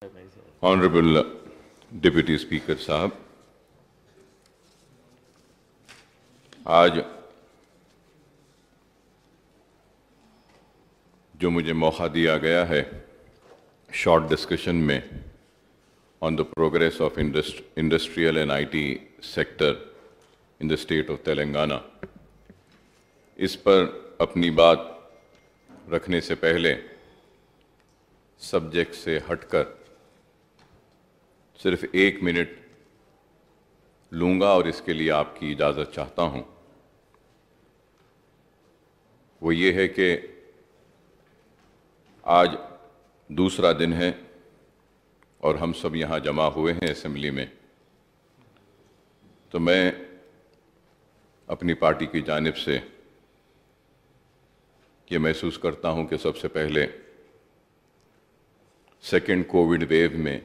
Honorable Deputy Speaker साहब, आज जो मुझे मौका दिया गया है शॉर्ट डिस्कशन में on the progress of industrial and IT sector in the state of Telangana, इस पर अपनी बात रखने से पहले सब्जेक्ट से हटकर सिर्फ 1 मिनट लूँगा और इसके लिए आपकी इजाज़त चाहता हूँ। वो ये है कि आज दूसरा दिन है और हम सब यहाँ जमा हुए हैं असेंबली में, तो मैं अपनी पार्टी की जानिब से ये महसूस करता हूँ कि सबसे पहले सेकेंड कोविड वेव में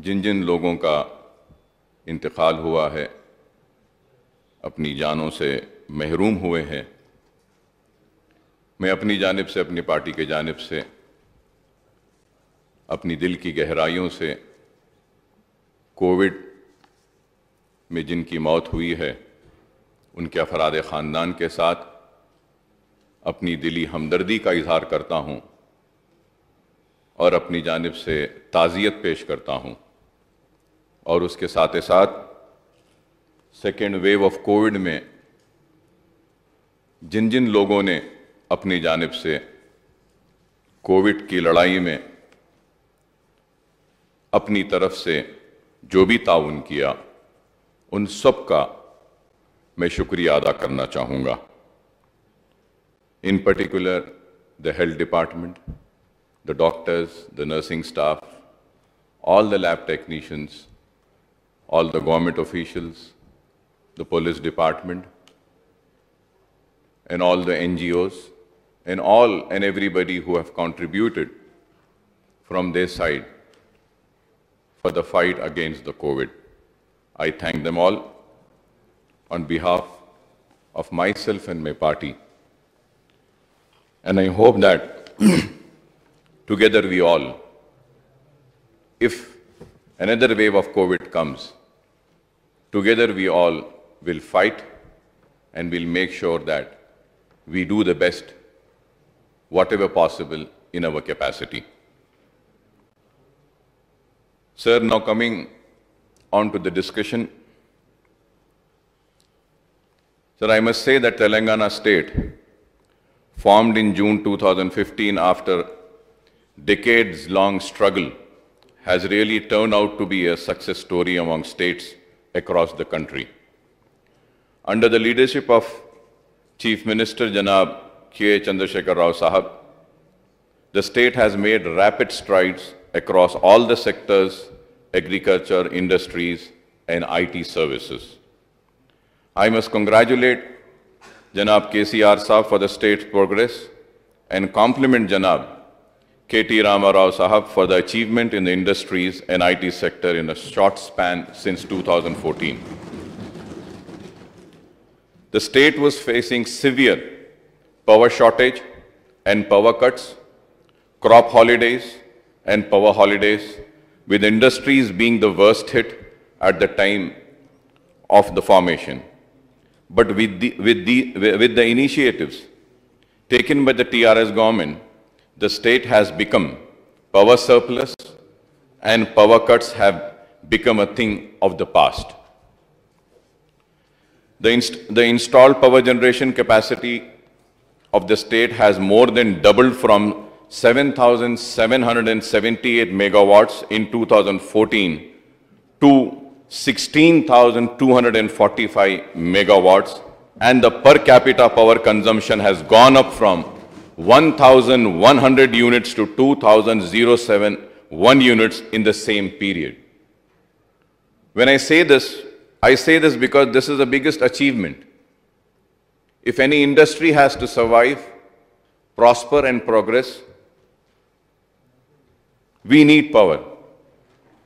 जिन जिन लोगों का इंतकाल हुआ है, अपनी जानों से महरूम हुए हैं, मैं अपनी जानिब से, अपनी पार्टी के जानिब से, अपनी दिल की गहराइयों से कोविड में जिनकी मौत हुई है उनके अफराद ख़ानदान के साथ अपनी दिली हमदर्दी का इजहार करता हूँ और अपनी जानिब से ताज़ियत पेश करता हूँ। और उसके साथ ही साथ सेकेंड वेव ऑफ कोविड में जिन जिन लोगों ने अपनी जानिब से कोविड की लड़ाई में अपनी तरफ से जो भी ताउन किया, उन सब का मैं शुक्रिया अदा करना चाहूँगा। In particular, the health department, the doctors, the nursing staff, all the lab technicians, all the government officials, the police department, and all the NGOs, and all and everybody who have contributed from their side for the fight against the COVID. I thank them all on behalf of myself and my party. And I hope that together we all, if another wave of COVID comes, together we all will fight and will make sure that we do the best, whatever possible in our capacity. Sir, now coming on to the discussion. Sir, I must say that Telangana state, formed in June 2015 after decades-long struggle, has really turned out to be a success story among states across the country. Under the leadership of Chief Minister Janab K. Chandrasekhar Rao Sahab, the state has made rapid strides across all the sectors, agriculture, industries, and IT services. I must congratulate Janab KCR Sahab for the state's progress and compliment Janab KT Rama Rao Sahab for the achievement in the industries and IT sector in a short span since 2014. The state was facing severe power shortage and power cuts, crop holidays and power holidays, with industries being the worst hit at the time of the formation. But with the initiatives taken by the TRS government, the state has become power surplus and power cuts have become a thing of the past. The installed power generation capacity of the state has more than doubled from 7,778 megawatts in 2014 to 16,245 megawatts, and the per capita power consumption has gone up from 1,100 units to 2,071 units in the same period. When I say this because this is the biggest achievement. If any industry has to survive, prosper and progress, we need power.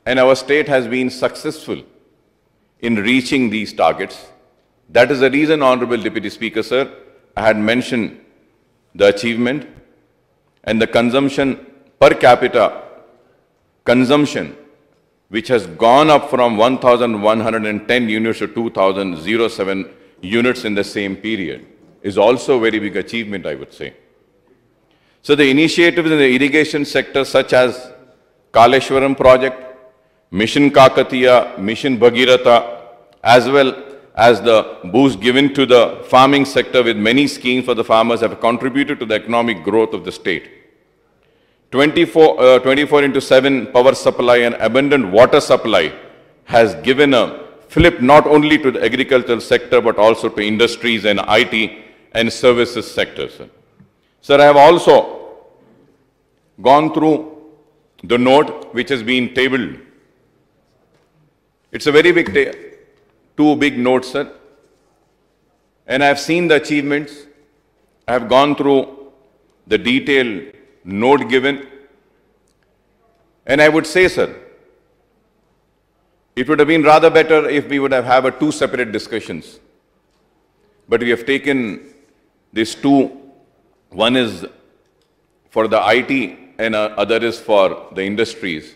And our state has been successful in reaching these targets. That is the reason, Honorable Deputy Speaker, sir, I had mentioned the achievement and the consumption per capita consumption, which has gone up from 1,110 units to 2,007 units in the same period, is also a very big achievement, I would say. So the initiatives in the irrigation sector such as Kaleshwaram project, Mission Kakatiya, Mission Bhagiratha, as well as the boost given to the farming sector with many schemes for the farmers have contributed to the economic growth of the state. 24/7 power supply and abundant water supply has given a flip not only to the agricultural sector but also to industries and IT and services sectors. Sir, I have also gone through the note which has been tabled. It's a very big, two big notes, sir. And I have seen the achievements. I have gone through the detailed note given. And I would say, sir, it would have been rather better if we would have had two separate discussions. But we have taken these two. One is for the IT and other is for the industries.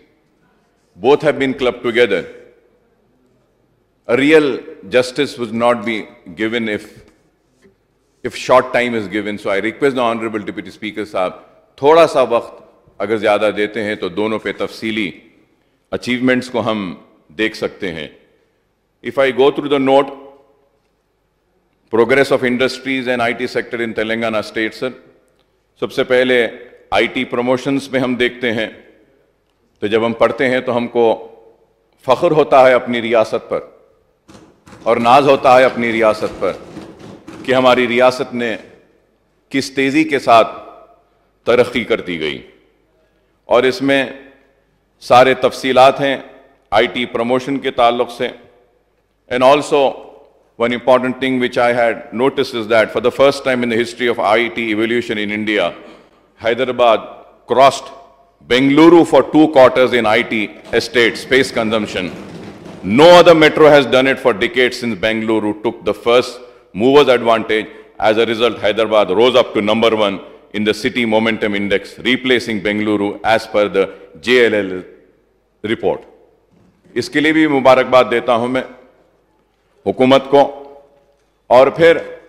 Both have been clubbed together. A real justice would not be given if short time is given. So I request the Honorable Deputy Speaker Sahab, thoda sa waqt agar zyada dete hain to dono pe tafsili achievements ko hum dekh sakte hain. If I go through the note, progress of industries and IT sector in Telangana state, sir, सबसे पहले IT promotions में हम देखते हैं तो जब हम पढ़ते हैं तो हमको फख्र होता है अपनी रियासत पर और नाज होता है अपनी रियासत पर कि हमारी रियासत ने किस तेज़ी के साथ तरक्की करती गई और इसमें सारे तफसीलात हैं IT promotion के ताल्लुक़ से. And also one important thing which I had noticed is that for the first time in the history of IT evolution in India, Hyderabad crossed Bengaluru for 2 quarters in IT estate space consumption. No other metro has done it for decades since Bengaluru took the first mover's advantage. As a result, Hyderabad rose up to number 1 in the city momentum index, replacing Bengaluru as per the JLL report. इसके लिए भी मुबारकबाद देता हूं मैं हुकूमत को. और फिर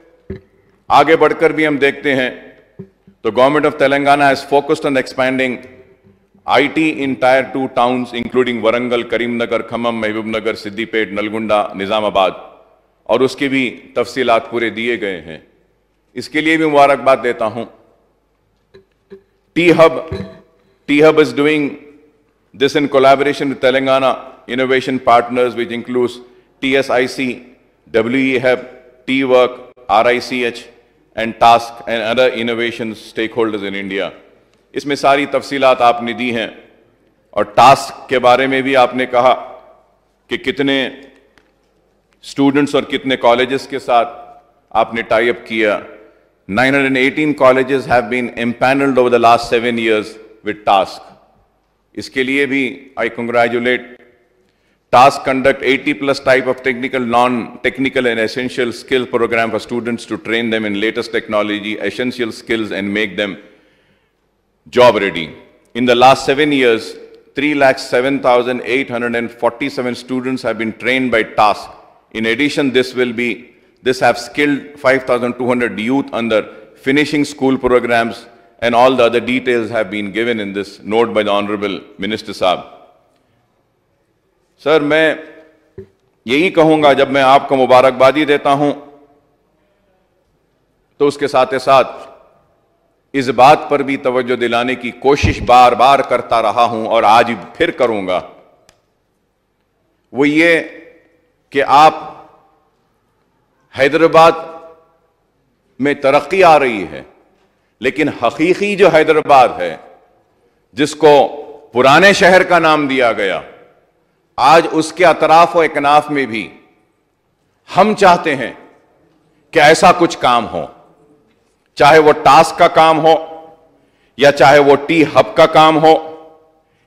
आगे बढ़कर भी हम देखते हैं तो government of Telangana has focused on expanding IT in Tier 2 towns including Warangal, Karimnagar, Khammam, Mahbubnagar, Siddipet, Nalgonda, Nizamabad और उसके भी तफसीलात पूरे दिए गए हैं. इसके लिए भी मुबारकबाद देता हूं. T-Hub is doing this in collaboration with Telangana innovation partners which includes TSIC, WE Hub, T-Work, RICH and TASK and other innovation stakeholders in India. इसमें सारी तफसीलात आपने दी हैं और टास्क के बारे में भी आपने कहा कि कितने स्टूडेंट्स और कितने कॉलेजेस के साथ आपने टाई अप किया. 918 colleges have been empaneled over the last 7 years with TASK. इसके लिए भी I congratulate. TASK conduct 80 plus type of technical, non-technical and essential skill program for students to train them in latest technology, essential skills and make them job ready. In the last 7 years, 307,847 students have been trained by TASK. In addition, this have skilled 5,200 youth under finishing school programs and all the other details have been given in this note by the Honorable Minister Saab. Sir मैं यही कहूंगा जब मैं आपको मुबारकबादी देता हूं तो उसके साथ साथ इस बात पर भी तवज्जो दिलाने की कोशिश बार बार करता रहा हूं और आज फिर करूंगा, वो ये कि आप हैदराबाद में तरक्की आ रही है लेकिन हकीकी जो हैदराबाद है जिसको पुराने शहर का नाम दिया गया, आज उसके अतराफ और एकनाफ में भी हम चाहते हैं कि ऐसा कुछ काम हो, चाहे वो टास्क का काम हो या चाहे वो T-Hub का काम हो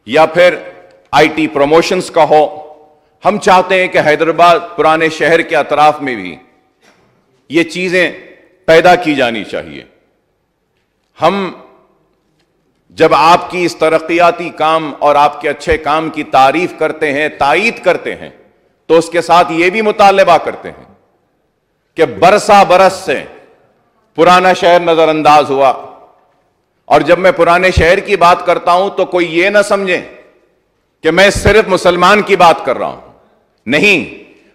या फिर IT प्रमोशंस का हो. हम चाहते हैं कि हैदराबाद पुराने शहर के अतराफ में भी ये चीजें पैदा की जानी चाहिए. हम جب آپ کی اس ترقیاتی کام اور آپ کے اچھے کام کی تعریف کرتے ہیں، تائید کرتے ہیں، تو اس کے ساتھ یہ بھی مطالبہ کرتے ہیں کہ برسا برس سے پرانا شہر نظر انداز ہوا. اور جب میں پرانے شہر کی بات کرتا ہوں تو کوئی یہ نہ سمجھے کہ میں صرف مسلمان کی بات کر رہا ہوں. نہیں،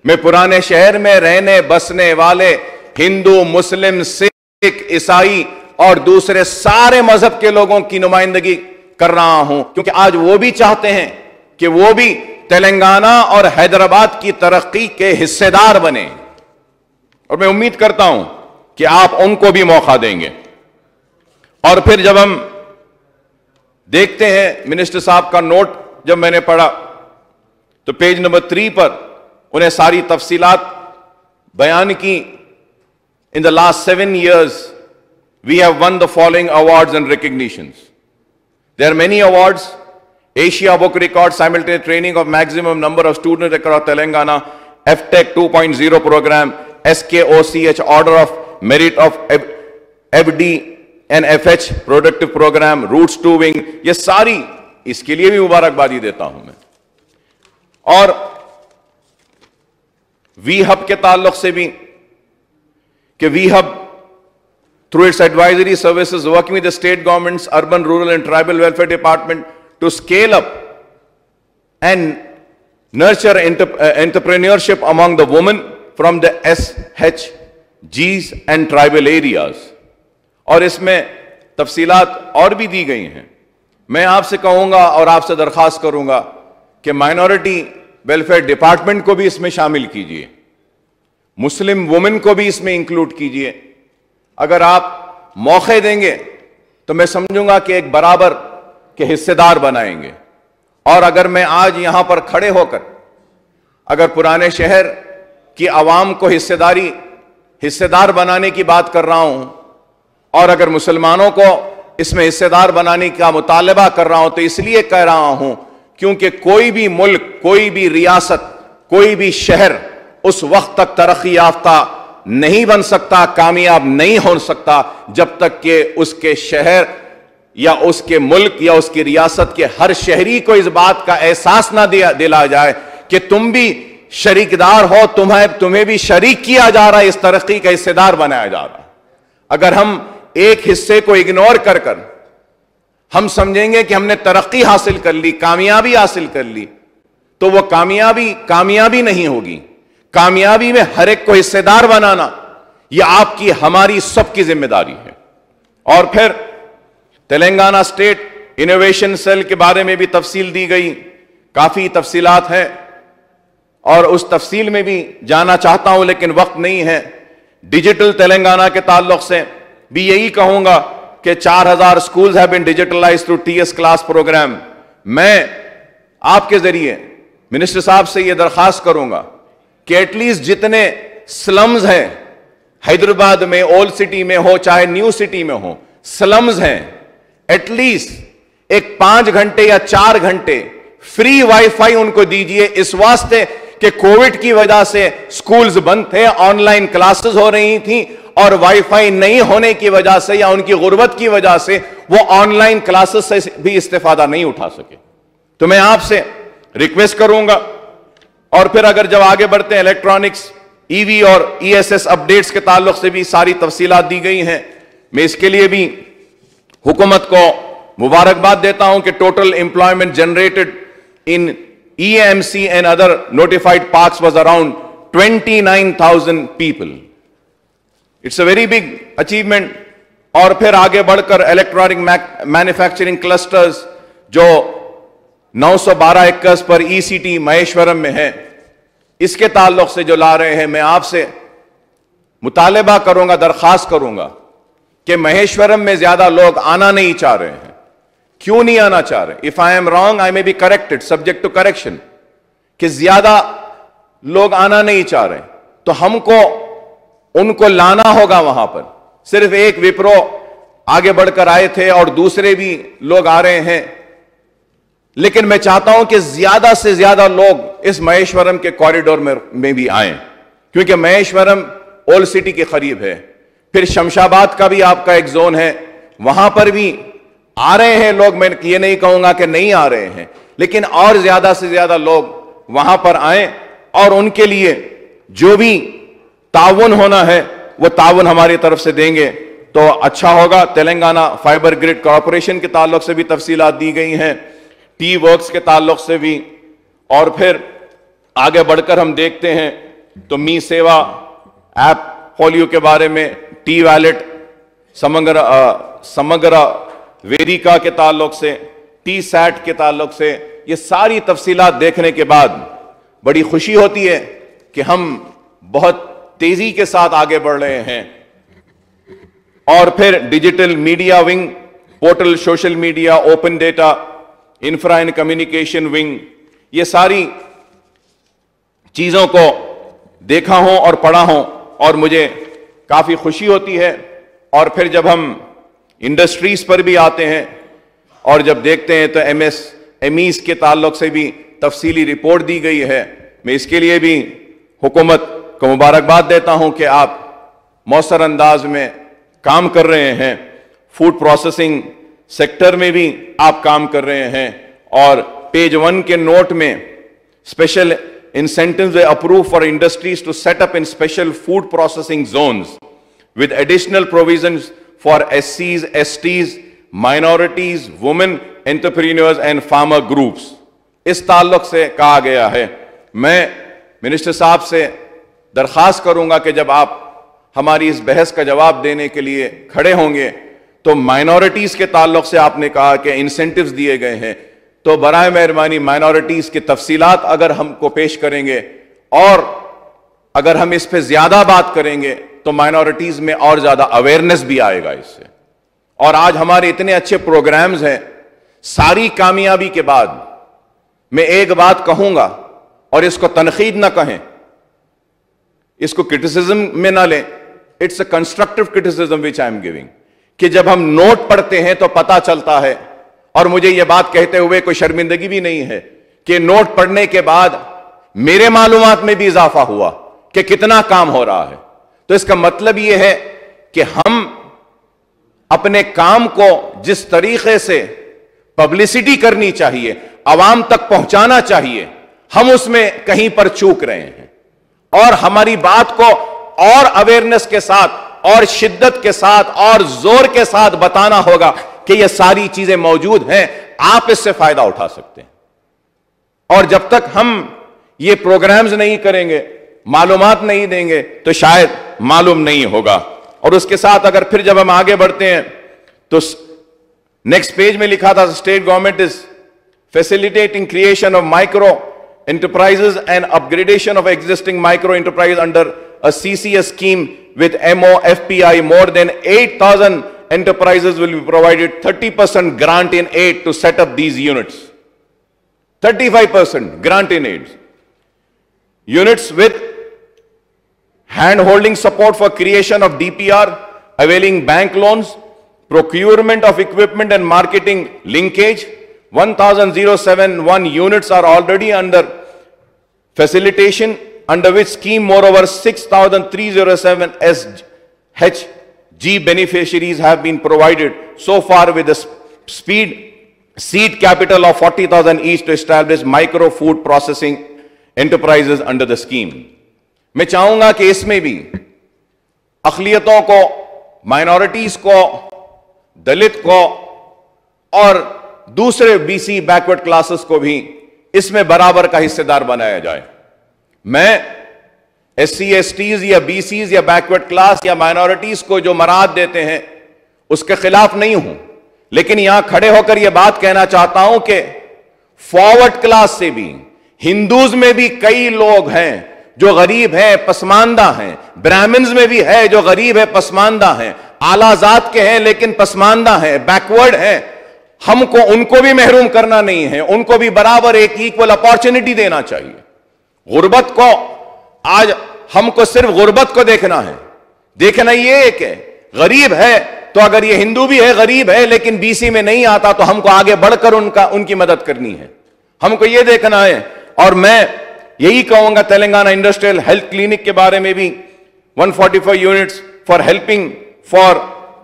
میں پرانے شہر میں رہنے بسنے والے ہندو، مسلم، سکھ، عیسائی اور دوسرے سارے مذہب کے لوگوں کی نمائندگی کر رہا ہوں، کیونکہ آج وہ بھی چاہتے ہیں کہ وہ بھی تلنگانہ اور حیدرآباد کی ترقی کے حصے دار بنے. اور میں امید کرتا ہوں کہ آپ ان کو بھی موقع دیں گے. اور پھر جب ہم دیکھتے ہیں منسٹر صاحب کا نوٹ جب میں نے پڑھا تو پیج نمبر 3 پر انہیں ساری تفصیلات بیان کی. In the last 7 years, we have won the following awards and recognitions. There are many awards. Asia Book Record Simultaneous Training of Maximum Number of Students across Telangana, FTech 2.0 program, SKOCH Order of Merit of FD and FH Productive Program, Roots to Wing. یہ ساری اس کے لیے بھی مبارکبادی دیتا ہوں میں. اور وی hub کے تعلق سے بھی کہ وی hub through its advisory services working with the state governments, urban, rural and tribal welfare department to scale up and nurture entrepreneurship among the women from the SHGs and tribal areas. اور اس میں تفصیلات اور بھی دی گئی ہیں. میں آپ سے کہوں گا اور آپ سے درخواست کروں گا کہ مائنورٹی ویلفیئر ڈپارٹمنٹ کو بھی اس میں شامل کیجئے, مسلم وومن کو بھی اس میں انکلوڈ کیجئے. اگر آپ موقع دیں گے تو میں سمجھوں گا کہ ایک برابر کے حصے دار بنائیں گے. اور اگر میں آج یہاں پر کھڑے ہو کر اگر پرانے شہر کی عوام کو حصے دار بنانے کی بات کر رہا ہوں اور اگر مسلمانوں کو اس میں حصے دار بنانے کا مطالبہ کر رہا ہوں تو اس لیے کہہ رہا ہوں کیونکہ کوئی بھی ملک, کوئی بھی ریاست, کوئی بھی شہر اس وقت تک ترقی یافتہ نہیں بن سکتا, کامیاب نہیں ہو سکتا جب تک کہ اس کے شہر یا اس کے ملک یا اس کی ریاست کے ہر شہری کو اس بات کا احساس نہ دلا جائے کہ تم بھی شریک دار ہو, تمہیں بھی شریک کیا جا رہا ہے, اس ترقی کا حصے دار بنایا جا رہا ہے. اگر ہم ایک حصے کو اگنور کر ہم سمجھیں گے کہ ہم نے ترقی حاصل کر لی, کامیابی حاصل کر لی, تو وہ کامیابی نہیں ہوگی. کامیابی میں ہر ایک کو حصے دار بنانا یہ آپ کی, ہماری سب کی ذمہ داری ہے. اور پھر تلنگانہ اسٹیٹ انوویشن سیل کے بارے میں بھی تفصیل دی گئی, کافی تفصیلات ہیں اور اس تفصیل میں بھی جانا چاہتا ہوں لیکن وقت نہیں ہے. ڈیجیٹل تلنگانہ کے تعلق سے بھی یہی کہوں گا کہ 4000 schools have been digitalized through TS class program. میں آپ کے ذریعے منسٹر صاحب سے یہ درخواست کروں گا کہ ایٹ لیسٹ جتنے سلمز ہیں حیدرآباد میں, اولڈ سٹی میں ہو چاہے نیو سٹی میں ہو, سلمز ہیں, ایٹ لیسٹ ایک 5 گھنٹے یا 4 گھنٹے فری وائی فائی ان کو دیجئے, اس واسطے کہ کووڈ کی وجہ سے سکولز بند تھے, آن لائن کلاسز ہو رہی تھیں اور وائی فائی نہیں ہونے کی وجہ سے یا ان کی غربت کی وجہ سے وہ آن لائن کلاسز سے بھی استفادہ نہیں اٹھا سکے. تو میں آپ سے ریکویسٹ کروں گا. اور پھر اگر جب آگے بڑھتے ہیں الیکٹرانکس, ای وی اور ای ایس ایس اپڈیٹس کے تعلق سے بھی ساری تفصیلات دی گئی ہیں. میں اس کے لیے بھی حکومت کو مبارکباد دیتا ہوں کہ total employment generated in EMC and other notified parks was around 29,000 people. It's a very big achievement. اور پھر آگے بڑھ کر الیکٹرانک مینوفیکچرنگ کلسٹرز جو 912 ایکرز پر ECT مہیشورم میں ہے, اس کے تعلق سے جو لا رہے ہیں, میں آپ سے مطالبہ کروں گا, درخواست کروں گا کہ مہیشورم میں زیادہ لوگ آنا نہیں چاہ رہے ہیں. کیوں نہیں آنا چاہ رہے؟ If I am wrong, I may be corrected, subject to correction. کہ زیادہ لوگ آنا نہیں چاہ رہے تو ہم کو ان کو لانا ہوگا وہاں پر. صرف ایک وپرو آگے بڑھ کر آئے تھے اور دوسرے بھی لوگ آ رہے ہیں, لیکن میں چاہتا ہوں کہ زیادہ سے زیادہ لوگ اس مہیشورم کے کوریڈور میں بھی آئیں, کیونکہ مہیشورم اولڈ سٹی کے قریب ہے. پھر شمشاباد کا بھی آپ کا ایک زون ہے, وہاں پر بھی آ رہے ہیں لوگ, میں یہ نہیں کہوں گا کہ نہیں آ رہے ہیں, لیکن اور زیادہ سے زیادہ لوگ وہاں پر آئیں اور ان کے لیے جو بھی تعاون ہونا ہے وہ تعاون ہماری طرف سے دیں گے تو اچھا ہوگا. تلنگانہ فائبر گرڈ کارپوریشن کے تعلق سے بھی تفصیلات دی گئی ہیں, ٹی ورکس کے تعلق سے بھی, اور پھر آگے بڑھ کر ہم دیکھتے ہیں تو می سیوا ایپ پولیو کے بارے میں, ٹی ویلٹ, سمگرا ویریکا کے تعلق سے, ٹی سیٹ کے تعلق سے, یہ ساری تفصیلات دیکھنے کے بعد بڑی خوشی ہوتی ہے کہ ہم بہت تیزی کے ساتھ آگے بڑھ رہے ہیں. اور پھر digital media wing, portal social media, open data, infra and communication wing, یہ ساری چیزوں کو دیکھا ہوں اور پڑھا ہوں اور مجھے کافی خوشی ہوتی ہے. اور پھر جب ہم انڈسٹریز پر بھی آتے ہیں اور جب دیکھتے ہیں تو MSMEs کے تعلق سے بھی تفصیلی رپورٹ دی گئی ہے. میں اس کے لیے بھی حکومت کو مبارکباد دیتا ہوں کہ آپ مؤثر انداز میں کام کر رہے ہیں. فوڈ پروسیسنگ سیکٹر میں بھی آپ کام کر رہے ہیں, اور پیج 1 کے نوٹ میں special incentives were approved for industries to set up in special food processing zones with additional provisions for SCs, STs, minorities, women, entrepreneurs and farmer groups. اس تعلق سے کہا گیا ہے. میں منسٹر صاحب سے درخواست کروں گا کہ جب آپ ہماری اس بحث کا جواب دینے کے لیے کھڑے ہوں گے تو مائنورٹیز کے تعلق سے آپ نے کہا کہ انسینٹیوز دیے گئے ہیں, تو برائے مہربانی مائنورٹیز کی تفصیلات اگر ہم کو پیش کریں گے, اور اگر ہم اس پہ زیادہ بات کریں گے تو مائنورٹیز میں اور زیادہ اویئرنیس بھی آئے گا اس سے. اور آج ہمارے اتنے اچھے پروگرامز ہیں, ساری کامیابی کے بعد میں ایک بات کہوں گا, اور اس کو تنقید نہ کہیں, اس کو کرٹیسزم میں نہ لیں, it's a constructive criticism which I am giving, کہ جب ہم نوٹ پڑھتے ہیں تو پتہ چلتا ہے, اور مجھے یہ بات کہتے ہوئے کوئی شرمندگی بھی نہیں ہے کہ نوٹ پڑھنے کے بعد میرے معلومات میں بھی اضافہ ہوا کہ کتنا کام ہو رہا ہے. تو اس کا مطلب یہ ہے کہ ہم اپنے کام کو جس طریقے سے پبلسٹی کرنی چاہیے, عوام تک پہنچانا چاہیے, ہم اس میں کہیں پر چوک رہے ہیں, اور ہماری بات کو اور اویئرنیس کے ساتھ اور شدت کے ساتھ اور زور کے ساتھ بتانا ہوگا کہ یہ ساری چیزیں موجود ہیں, آپ اس سے فائدہ اٹھا سکتے ہیں. اور جب تک ہم یہ پروگرامز نہیں کریں گے, معلومات نہیں دیں گے, تو شاید معلوم نہیں ہوگا. اور اس کے ساتھ اگر پھر جب ہم آگے بڑھتے ہیں تو نیکسٹ پیج میں لکھا تھا state government is facilitating creation of micro enterprises and upgradation of existing micro enterprise under a CCS scheme with MOFPI. More than 8,000 enterprises will be provided 30% grant in aid to set up these units. 35% grant in aid. Units with hand-holding support for creation of DPR, availing bank loans, procurement of equipment and marketing linkage. 1,071 units are already under facilitation, under which scheme moreover 6,307 SHG beneficiaries have been provided so far with a seed capital of 40,000 each to establish micro food processing enterprises under the scheme. میں چاہوں گا کہ اس میں بھی اقلیتوں کو, minorities کو, دلت کو اور دوسرے BC بیکورڈ کلاسز کو بھی اس میں برابر کا حصے دار بنایا جائے. میں SC STs یا BCs یا بیکورڈ کلاس یا مائنورٹیز کو جو مراعات دیتے ہیں اس کے خلاف نہیں ہوں, لیکن یہاں کھڑے ہو کر یہ بات کہنا چاہتا ہوں کہ فارورڈ کلاس سے بھی, ہندوز میں بھی کئی لوگ ہیں جو غریب ہیں, پسماندہ ہیں, برہمنز میں بھی ہے جو غریب ہے, پسماندہ ہیں, اعلیٰ ذات کے ہیں لیکن پسماندہ ہیں, بیکورڈ ہیں. ہم کو ان کو بھی محروم کرنا نہیں ہے, ان کو بھی برابر ایک ایکول اپارچونٹی دینا چاہیے. غربت کو آج ہم کو صرف غربت کو دیکھنا ہے, دیکھنا یہ کہ غریب ہے تو اگر یہ ہندو بھی ہے, غریب ہے لیکن BC میں نہیں آتا تو ہم کو آگے بڑھ کر ان کی مدد کرنی ہے, ہم کو یہ دیکھنا ہے. اور میں یہی کہوں گا تلنگانہ انڈسٹریل ہیلتھ کلینک کے بارے میں بھی 145 units for helping for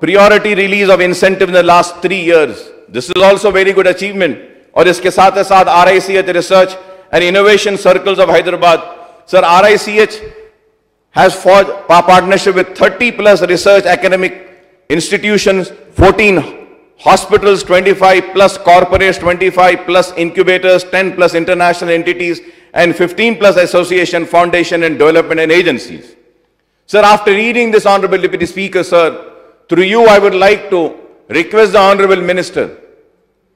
priority release of incentive in the last 3 years. this is also very good achievement. اور اس کے ساتھ ساتھ RICH Research and Innovation Circles of Hyderabad. Sir, RICH has forged a partnership with 30 plus research academic institutions, 14 hospitals, 25 plus corporates, 25 plus incubators, 10 plus international entities, and 15 plus association, foundation and development and agencies. Sir, after reading this, Honorable Deputy Speaker, sir, through you I would like to request the Honorable Minister,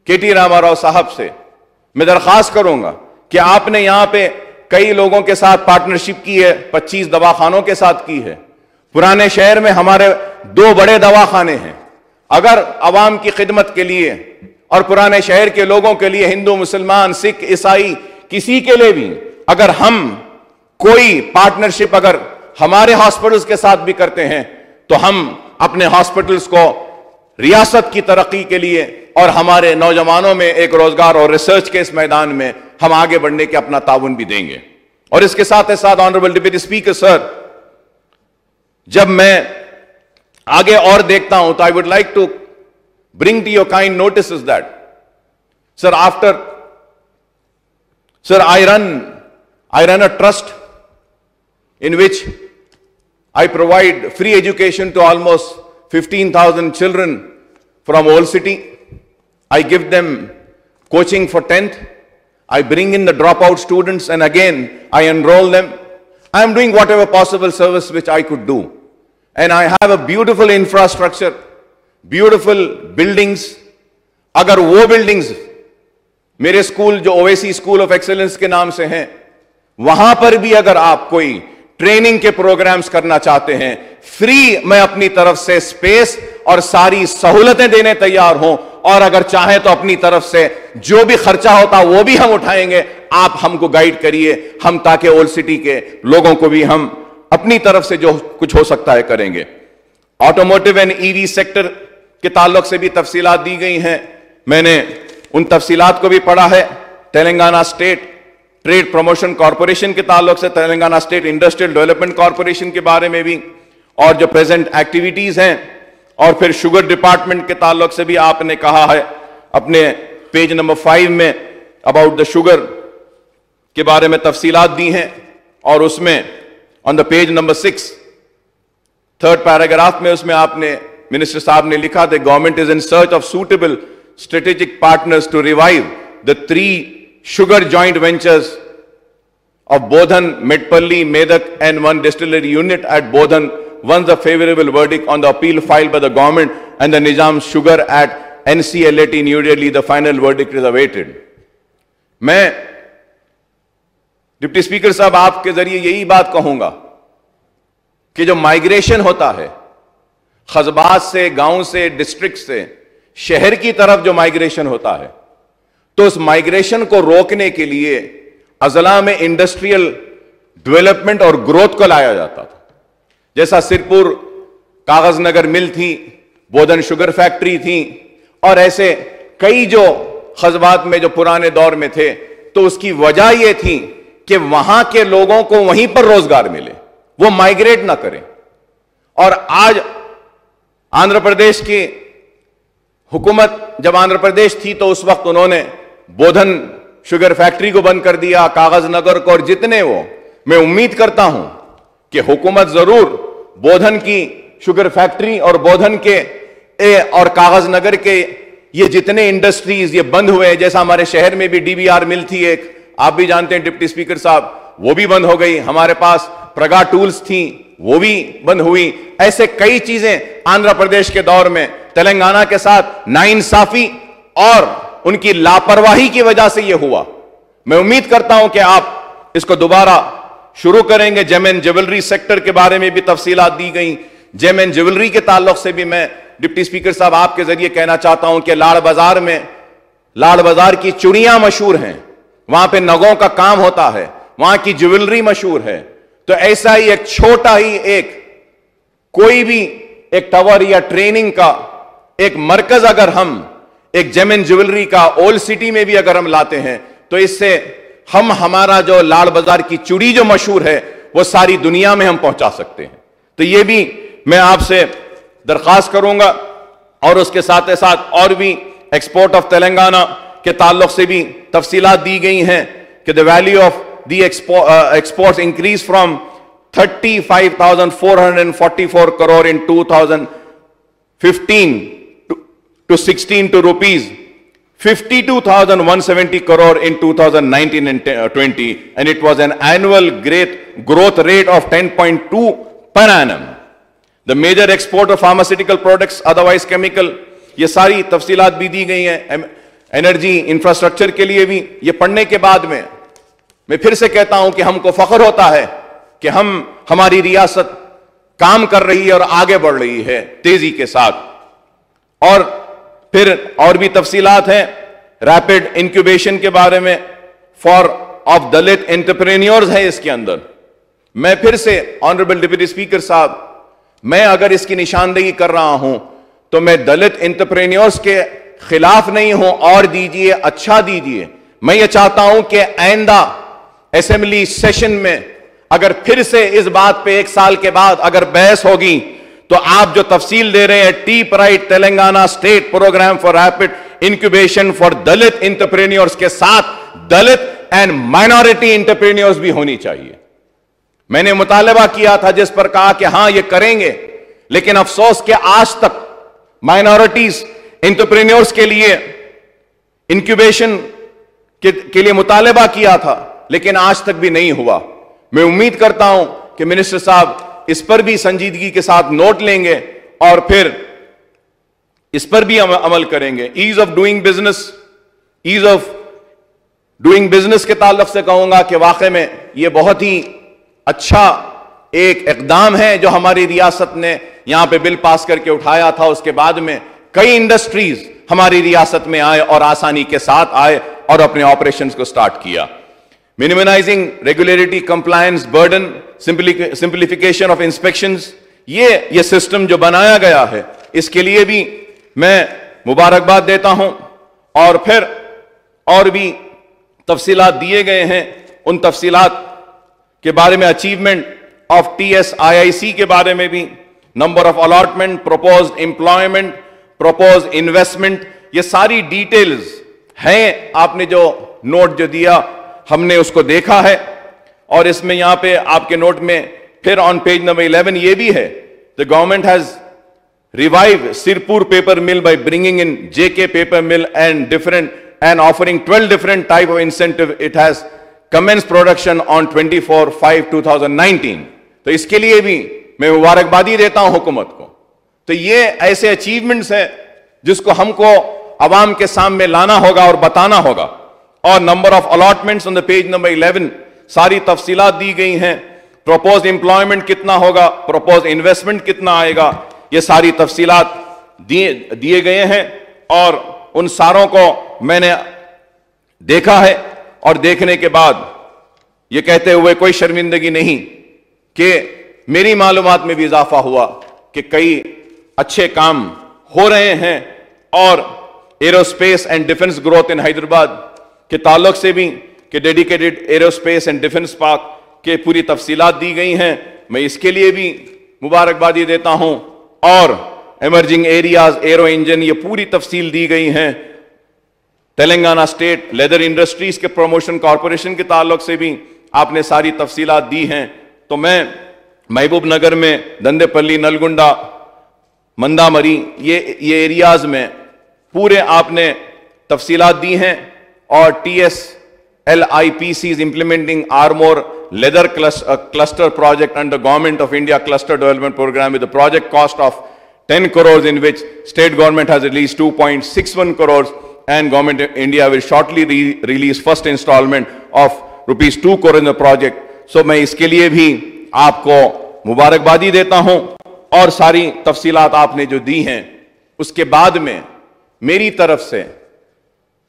KT Rama Rao صاحب سے میں درخواست کروں گا کہ آپ نے یہاں پہ کئی لوگوں کے ساتھ پارٹنرشپ کی ہے، 25 دواخانوں کے ساتھ کی ہے. پرانے شہر میں ہمارے 2 بڑے دواخانے ہیں. اگر عوام کی خدمت کے لیے اور پرانے شہر کے لوگوں کے لیے، ہندو، مسلمان، سکھ، عیسائی، کسی کے لیے بھی اگر ہم کوئی پارٹنرشپ اگر ہمارے ہاسپٹلز کے ساتھ بھی کرتے ہیں تو ہم اپنے ہاسپٹلز کو ریاست کی ترقی کے لیے اور ہمارے نوجوانوں میں ایک روزگار اور ریسرچ کے اس میدان میں ہم آگے بڑھنے کے اپنا تعاون بھی دیں گے. اور اس کے ساتھ ساتھ آنریبل ڈپٹی اسپیکر سر، جب میں آگے اور دیکھتا ہوں تو I would like to bring to your kind notices that, sir, I run a trust in which I provide free education to almost 15,000 children from Old City. I give them coaching for 10th. I bring in the dropout students and again I enroll them. I am doing whatever possible service which I could do. And I have a beautiful infrastructure, beautiful buildings. اگر وہ buildings میرے school جو Owaisi school of excellence کے نام سے ہیں، وہاں پر بھی اگر آپ کوئی ٹریننگ کے پروگرامز کرنا چاہتے ہیں، فری میں اپنی طرف سے اسپیس اور ساری سہولتیں دینے تیار ہوں، اور اگر چاہیں تو اپنی طرف سے جو بھی خرچہ ہوتا وہ بھی ہم اٹھائیں گے. آپ ہم کو گائیڈ کریے، ہم تاکہ اولڈ سٹی کے لوگوں کو بھی ہم اپنی طرف سے جو کچھ ہو سکتا ہے کریں گے. آٹوموٹیو اینڈ EV سیکٹر کے تعلق سے بھی تفصیلات دی گئی ہیں، میں نے ان تفصیلات کو بھی پڑھا ہے. Telangana state trade promotion corporation کے تعلق سے، Telangana state industrial development corporation کے بارے میں بھی، اور جو پریزنٹ ایکٹیویٹیز ہیں، اور پھر شوگر ڈپارٹمنٹ کے تعلق سے بھی آپ نے کہا ہے اپنے پیج نمبر 5 میں اباؤٹ دا شوگر کے بارے میں تفصیلات دی ہیں. اور اس میں on the page number 6 3rd paragraph میں اس میں آپ نے منسٹر صاحب نے لکھا تھا government is in search of suitable strategic partners to revive the 3 sugar joint ventures of Bodhan, Medpalli, Medak and 1 distillery unit at Bodhan once a favorable verdict on the appeal filed by the government and the Nizam Sugar at NCLAT New Delhi, the final verdict is awaited. میں deputy speaker صاحب آپ کے ذریعے یہی بات کہوں گا کہ جو مائگریشن ہوتا ہے قصبات سے، گاؤں سے، ڈسٹرکٹ سے شہر کی طرف جو مائگریشن ہوتا ہے، تو اس مائگریشن کو روکنے کے لیے اضلاع میں انڈسٹریل ڈیولپمنٹ اور گروتھ کو لایا جاتا تھا. جیسا سرپور کاغذ نگر مل تھی، بودھن شوگر فیکٹری تھی، اور ایسے کئی جو قصبات میں جو پرانے دور میں تھے، تو اس کی وجہ یہ تھی کہ وہاں کے لوگوں کو وہیں پر روزگار ملے، وہ مائگریٹ نہ کریں. اور آج آندھرا پردیش کی حکومت جب آندھرا پردیش تھی تو اس وقت انہوں نے بودھن شوگر فیکٹری کو بند کر دیا، کاغذ نگر کو، اور جتنے وہ، میں امید کرتا ہوں کہ حکومت ضرور بودھن کی شوگر فیکٹری اور بودھن کے اور کاغذ نگر کے یہ جتنے انڈسٹریز یہ بند ہوئے، جیسا ہمارے شہر میں بھی DBR مل تھی ایک، آپ بھی جانتے ہیں ڈپٹی اسپیکر صاحب، وہ بھی بند ہو گئی. ہمارے پاس پرگا ٹولز تھیں، وہ بھی بند ہوئی. ایسے کئی چیزیں آندھرا پردیش کے دور میں تلنگانہ کے ساتھ ناانصافی اور ان کی لاپرواہی کی وجہ سے یہ ہوا. میں امید کرتا ہوں کہ آپ اس کو دوبارہ شروع کریں گے. جیم اینڈ جیولری سیکٹر کے بارے میں بھی تفصیلات دی گئیں. جیم اینڈ جیولری کے تعلق سے بھی میں ڈپٹی اسپیکر صاحب آپ کے ذریعے کہنا چاہتا ہوں کہ لاڑ بازار میں لاڑ بازار کی چوڑیاں مشہور ہیں، وہاں پہ نگوں کا کام ہوتا ہے، وہاں کی جیولری مشہور ہے. تو ایسا ہی ایک چھوٹا ہی ایک کوئی بھی ایک ٹاور یا ٹریننگ کا ایک مرکز اگر ہم ایک جیم اینڈ جیولری کا اولڈ سٹی میں بھی اگر ہم لاتے ہیں تو اس سے ہم ہمارا جو لاڑ بازار کی چوڑی جو مشہور ہے وہ ساری دنیا میں ہم پہنچا سکتے ہیں. تو یہ بھی میں آپ سے درخواست کروں گا. اور اس کے ساتھ ساتھ اور بھی ایکسپورٹ آف تلنگانہ کے تعلق سے بھی تفصیلات دی گئی ہیں کہ the value of the exports increased from 35,444 crore in 2015 to 16 to rupees 52,170 crore in 2019 and 20, and it was an annual growth rate of 10.2 per annum. The major export of pharmaceutical products, otherwise chemical, یہ ساری تفصیلات بھی دی گئی ہیں. Energy infrastructure کے لیے بھی یہ پڑھنے کے بعد میں پھر سے کہتا ہوں کہ ہم کو فخر ہوتا ہے کہ ہماری ریاست کام کر رہی ہے اور آگے بڑھ رہی ہے تیزی کے ساتھ. اور پھر اور بھی تفصیلات ہیں ریپڈ انکیوبیشن کے بارے میں فار آف دلت انٹرپرینیورز ہے اس کے اندر. میں پھر سے آنریبل ڈپٹی اسپیکر صاحب، میں اگر اس کی نشاندہی کر رہا ہوں تو میں دلت انٹرپرینیورز کے خلاف نہیں ہوں. اور دیجئے، اچھا دیجئے. میں یہ چاہتا ہوں کہ آئندہ اسمبلی سیشن میں اگر پھر سے اس بات پہ 1 سال کے بعد اگر بحث ہوگی تو آپ جو تفصیل دے رہے ہیں T pride Telangana state programme for rapid incubation for Dalit entrepreneurs کے ساتھ دلت اینڈ مائنورٹی انٹرپرینیورز بھی ہونی چاہیے. میں نے مطالبہ کیا تھا جس پر کہا کہ ہاں یہ کریں گے، لیکن افسوس کہ آج تک مائنورٹیز انٹرپرینیورز کے لیے انکیوبیشن کے لیے مطالبہ کیا تھا، لیکن آج تک بھی نہیں ہوا. میں امید کرتا ہوں کہ منسٹر صاحب اس پر بھی سنجیدگی کے ساتھ نوٹ لیں گے اور پھر اس پر بھی عمل کریں گے. ایز آف ڈوئنگ بزنس کے تعلق سے کہوں گا کہ واقع میں یہ بہت ہی اچھا ایک اقدام ہے جو ہماری ریاست نے یہاں پہ بل پاس کر کے اٹھایا تھا. اس کے بعد میں کئی انڈسٹریز ہماری ریاست میں آئے اور آسانی کے ساتھ آئے اور اپنے آپریشنز کو سٹارٹ کیا. minimizing regulatory compliance burden, simplification of inspections, یہ سسٹم جو بنایا گیا ہے اس کے لیے بھی میں مبارکباد دیتا ہوں. اور پھر اور بھی تفصیلات دیے گئے ہیں. ان تفصیلات کے بارے میں اچیومنٹ آف TSIIC کے بارے میں بھی number of allotment, proposed employment, proposed investment, یہ ساری ڈیٹیلز ہیں. آپ نے جو نوٹ جو دیا ہم نے اس کو دیکھا ہے. اور اس میں یہاں پہ آپ کے نوٹ میں پھر آن پیج نمبر 11 یہ بھی ہے the government has revived Sirpur paper mill by bringing in JK paper mill and offering 12 different type of incentive. It has commenced production on 24/5/2019. تو اس کے لیے بھی میں مبارکبادی دیتا ہوں حکومت کو. تو یہ ایسے اچیومنٹس ہیں جس کو ہم کو عوام کے سامنے لانا ہوگا اور بتانا ہوگا. اور number of allotments on the page number 11 ساری تفصیلات دی گئی ہیں. پروپوزڈ امپلائمنٹ کتنا ہوگا، پروپوزڈ انویسٹمنٹ کتنا آئے گا، یہ ساری تفصیلات دیے گئے ہیں. اور ان ساروں کو میں نے دیکھا ہے اور دیکھنے کے بعد یہ کہتے ہوئے کوئی شرمندگی نہیں کہ میری معلومات میں بھی اضافہ ہوا کہ کئی اچھے کام ہو رہے ہیں. اور aerospace and defence growth in Hyderabad کے تعلق سے بھی کہ dedicated aerospace and defence park کے پوری تفصیلات دی گئی ہیں. میں اس کے لیے بھی مبارکبادی دیتا ہوں. اور ایمرجنگ ایریاز، ایرو انجن، یہ پوری تفصیل دی گئی ہیں. تلنگانہ اسٹیٹ لیدر انڈسٹریز کے پروموشن کارپوریشن کے تعلق سے بھی آپ نے ساری تفصیلات دی ہیں. تو میں محبوب نگر میں دندے پلی، نلگنڈا، مندہ مری، یہ ایریاز میں پورے آپ نے تفصیلات دی ہیں. اور TSLIPC is implementing Armor Leather Cluster project under Government of India Cluster Development Program with a project cost of 10 crores in which state government has released 2.61 crores and Government of India will shortly release first installment of rupees 2 crore in the project. So میں اس کے لیے بھی آپ کو مبارکبادی دیتا ہوں. اور ساری تفصیلات آپ نے جو دی ہیں اس کے بعد میں میری طرف سے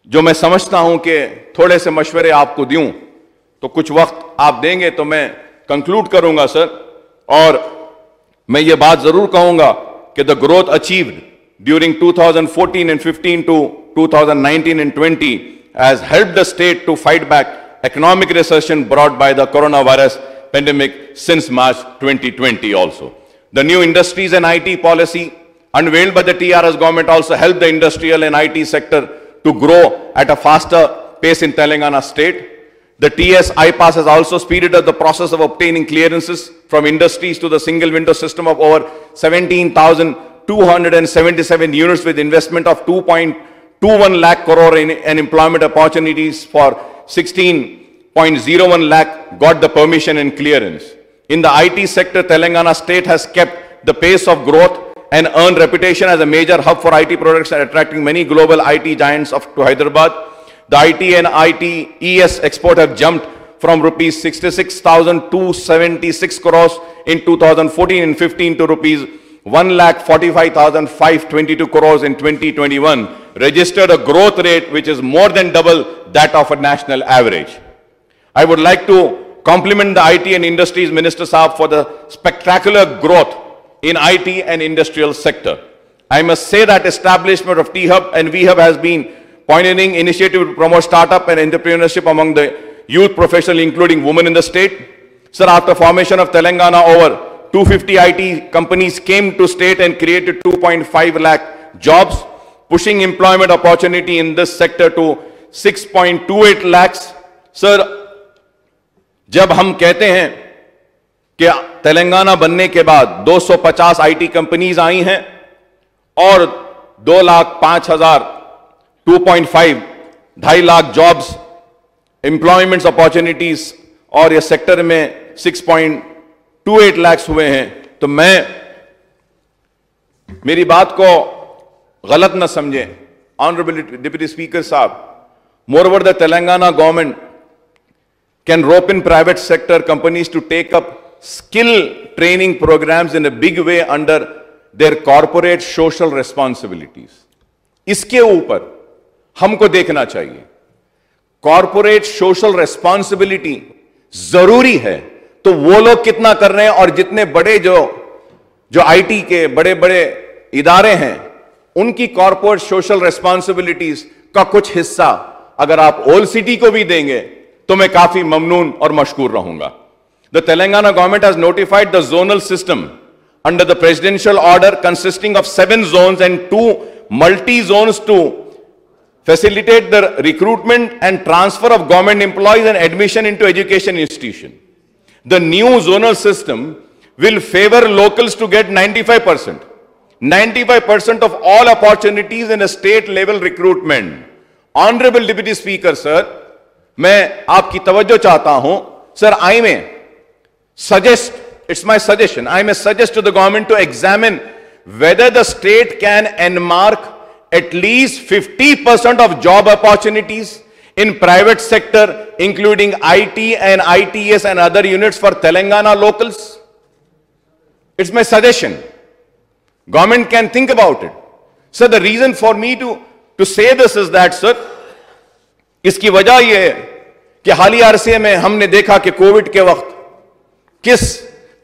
جو میں سمجھتا ہوں کہ تھوڑے سے مشورے آپ کو دوں تو کچھ وقت آپ دیں گے تو میں کنکلوڈ کروں گا سر. اور میں یہ بات ضرور کہوں گا کہ the growth achieved during 2014 and 15 to 2019 and 20 has helped the state to fight back economic recession brought by the coronavirus pandemic since March 2020 also. The new industries and IT policy unveiled by the TRS government also helped the industrial and IT sector to grow at a faster pace in Telangana state. The TS iPass has also speeded up the process of obtaining clearances from industries to the single window system of over 17,277 units with investment of 2.21 lakh crore and employment opportunities for 16.01 lakh got the permission and clearance. In the IT sector, Telangana state has kept the pace of growth and earned reputation as a major hub for IT products and attracting many global IT giants to Hyderabad. The IT and ITES export have jumped from rupees 66,276 crores in 2014 and 15 to rupees 1,45,522 crores in 2021, registered a growth rate which is more than double that of a national average. I would like to compliment the IT and Industries Minister Saab for the spectacular growth in IT and industrial sector. I must say that establishment of T-Hub and V-Hub has been pioneering initiative to promote startup and entrepreneurship among the youth professionals, including women in the state. Sir, after formation of Telangana, over 250 IT companies came to state and created 2.5 lakh jobs, pushing employment opportunity in this sector to 6.28 lakhs. Sir, जब हम कहते हैं कि तेलंगाना बनने के बाद 250 IT companies आई हैं और 2,05,000 2.5 2.5 लाख जॉब्स एम्प्लॉयमेंट्स अपॉर्चुनिटीज और ये सेक्टर में 6.28 लाख हुए हैं, तो मेरी बात को गलत न समझें ऑनरेबल डिप्टी स्पीकर साहब. Moreover the Telangana government can rope in private sector companies to take up skill training programs in a big way under their corporate social responsibilities. इसके ऊपर हमको देखना चाहिए. Corporate social responsibility जरूरी है, तो वो लोग कितना कर रहे हैं और जितने बड़े जो आईटी के बड़े बड़े इदारे हैं उनकी corporate social responsibilities का कुछ हिस्सा अगर आप ओल्ड सिटी को भी देंगे तो मैं काफी ममनून और मशकूर रहूंगा. The Telangana government has notified the zonal system under the presidential order consisting of 7 zones and 2 multi-zones to facilitate the recruitment and transfer of government employees and admission into education institution. The new zonal system will favor locals to get 95%. 95% of all opportunities in a state level recruitment. Honorable Deputy Speaker, sir, मैं आपकी तवज्जो चाहता हूं. Sir, I may suggest, it's my suggestion, I may suggest to the government to examine whether the state can enmark at least 50% of job opportunities in private sector, including IT and ITS and other units for Telangana locals. It's my suggestion. Government can think about it. So the reason for me to say this is that, sir, इसकी वजह यह है कि हालिया अरसे में हमने देखा कि कोविड के वक्त किस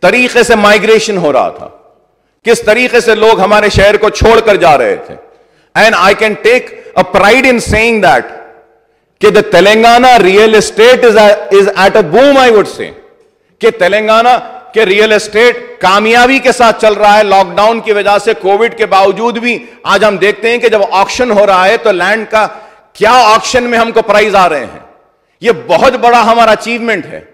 तरीके से माइग्रेशन हो रहा था, किस तरीके से लोग हमारे शहर को छोड़कर जा रहे थे. And I can take a pride in saying that कि the Telangana real estate is at a boom. I would say कि तेलंगाना के रियल एस्टेट कामयाबी के साथ चल रहा है. लॉकडाउन की वजह से, कोविड के बावजूद भी आज हम देखते हैं कि जब ऑक्शन हो रहा है तो लैंड का क्या ऑक्शन में हमको प्राइज आ रहे हैं. यह बहुत बड़ा हमारा अचीवमेंट है.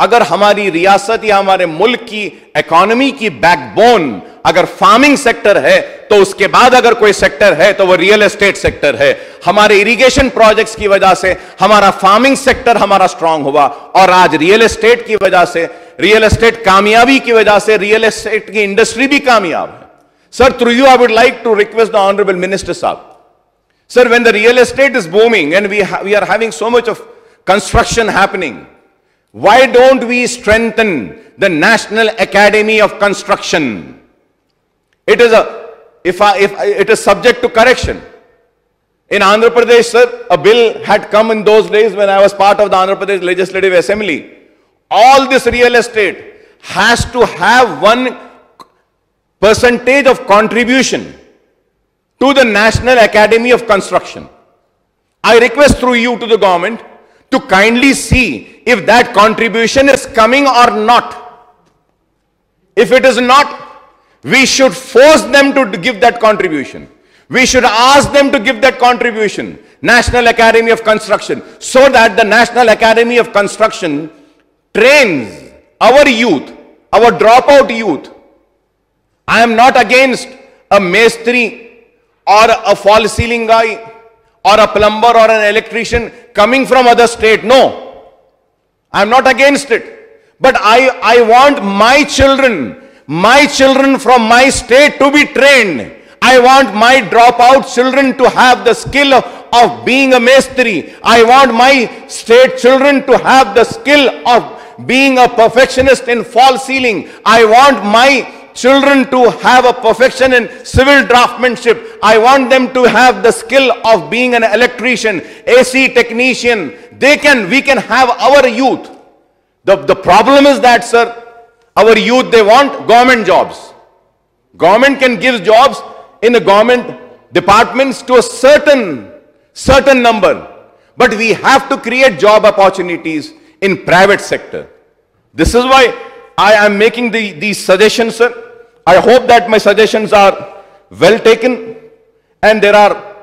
अगर हमारी रियासत या हमारे मुल्क की इकोनॉमी की बैकबोन अगर फार्मिंग सेक्टर है, तो उसके बाद अगर कोई सेक्टर है तो वो रियल एस्टेट सेक्टर है. हमारे इरिगेशन प्रोजेक्ट्स की वजह से हमारा फार्मिंग सेक्टर हमारा स्ट्रांग हुआ, और आज रियल एस्टेट की वजह से, रियल एस्टेट कामयाबी की वजह से रियल एस्टेट की इंडस्ट्री भी कामयाब है. Sir, through you I would like to request the honourable minister साहब. Sir, when the real estate is booming and we are having so much of construction happening, why don't we strengthen the National Academy of Construction? It is it is subject to correction. In Andhra Pradesh, sir, a bill had come in those days when I was part of the Andhra Pradesh Legislative Assembly. All this real estate has to have 1% of contribution to the National Academy of Construction. I request through you to the government to kindly see if that contribution is coming or not. If it is not, We should force them to give that contribution. We should ask them to give that contribution. National Academy of Construction, so that the National Academy of Construction trains our youth, our dropout youth. I am not against a mestri or a fall ceiling guy or a plumber or an electrician coming from other state. No, I am not against it. But I want my children from my state to be trained. I want my dropout children to have the skill of being a mestri. I want my state children to have the skill of being a perfectionist in fall ceiling. I want my children to have a perfection in civil draftsmanship. I want them to have the skill of being an electrician, AC technician. We can have our youth. The problem is that, sir, our youth, they want government jobs. Government can give jobs in the government departments to a certain number. But we have to create job opportunities in private sector. This is why I am making these suggestions, sir. I hope that my suggestions are well taken, and there are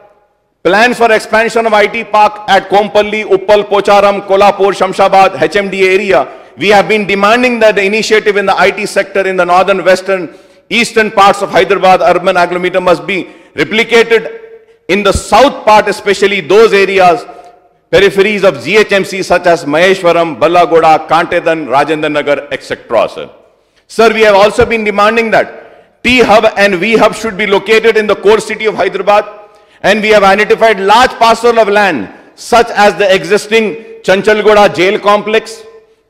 plans for expansion of IT park at Kompalli, Uppal, Pocharam, Kolhapur, Shamshabad, HMD area. We have been demanding that the initiative in the IT sector in the northern, western, eastern parts of Hyderabad urban agglomeration must be replicated in the south part, especially those areas, peripheries of GHMC such as Maheshwaram, Ballagoda, Kantedan, Rajendra Nagar, etc. Sir. Sir, we have also been demanding that T-Hub and V-Hub should be located in the core city of Hyderabad, and we have identified large parcel of land such as the existing Chanchalgoda jail complex,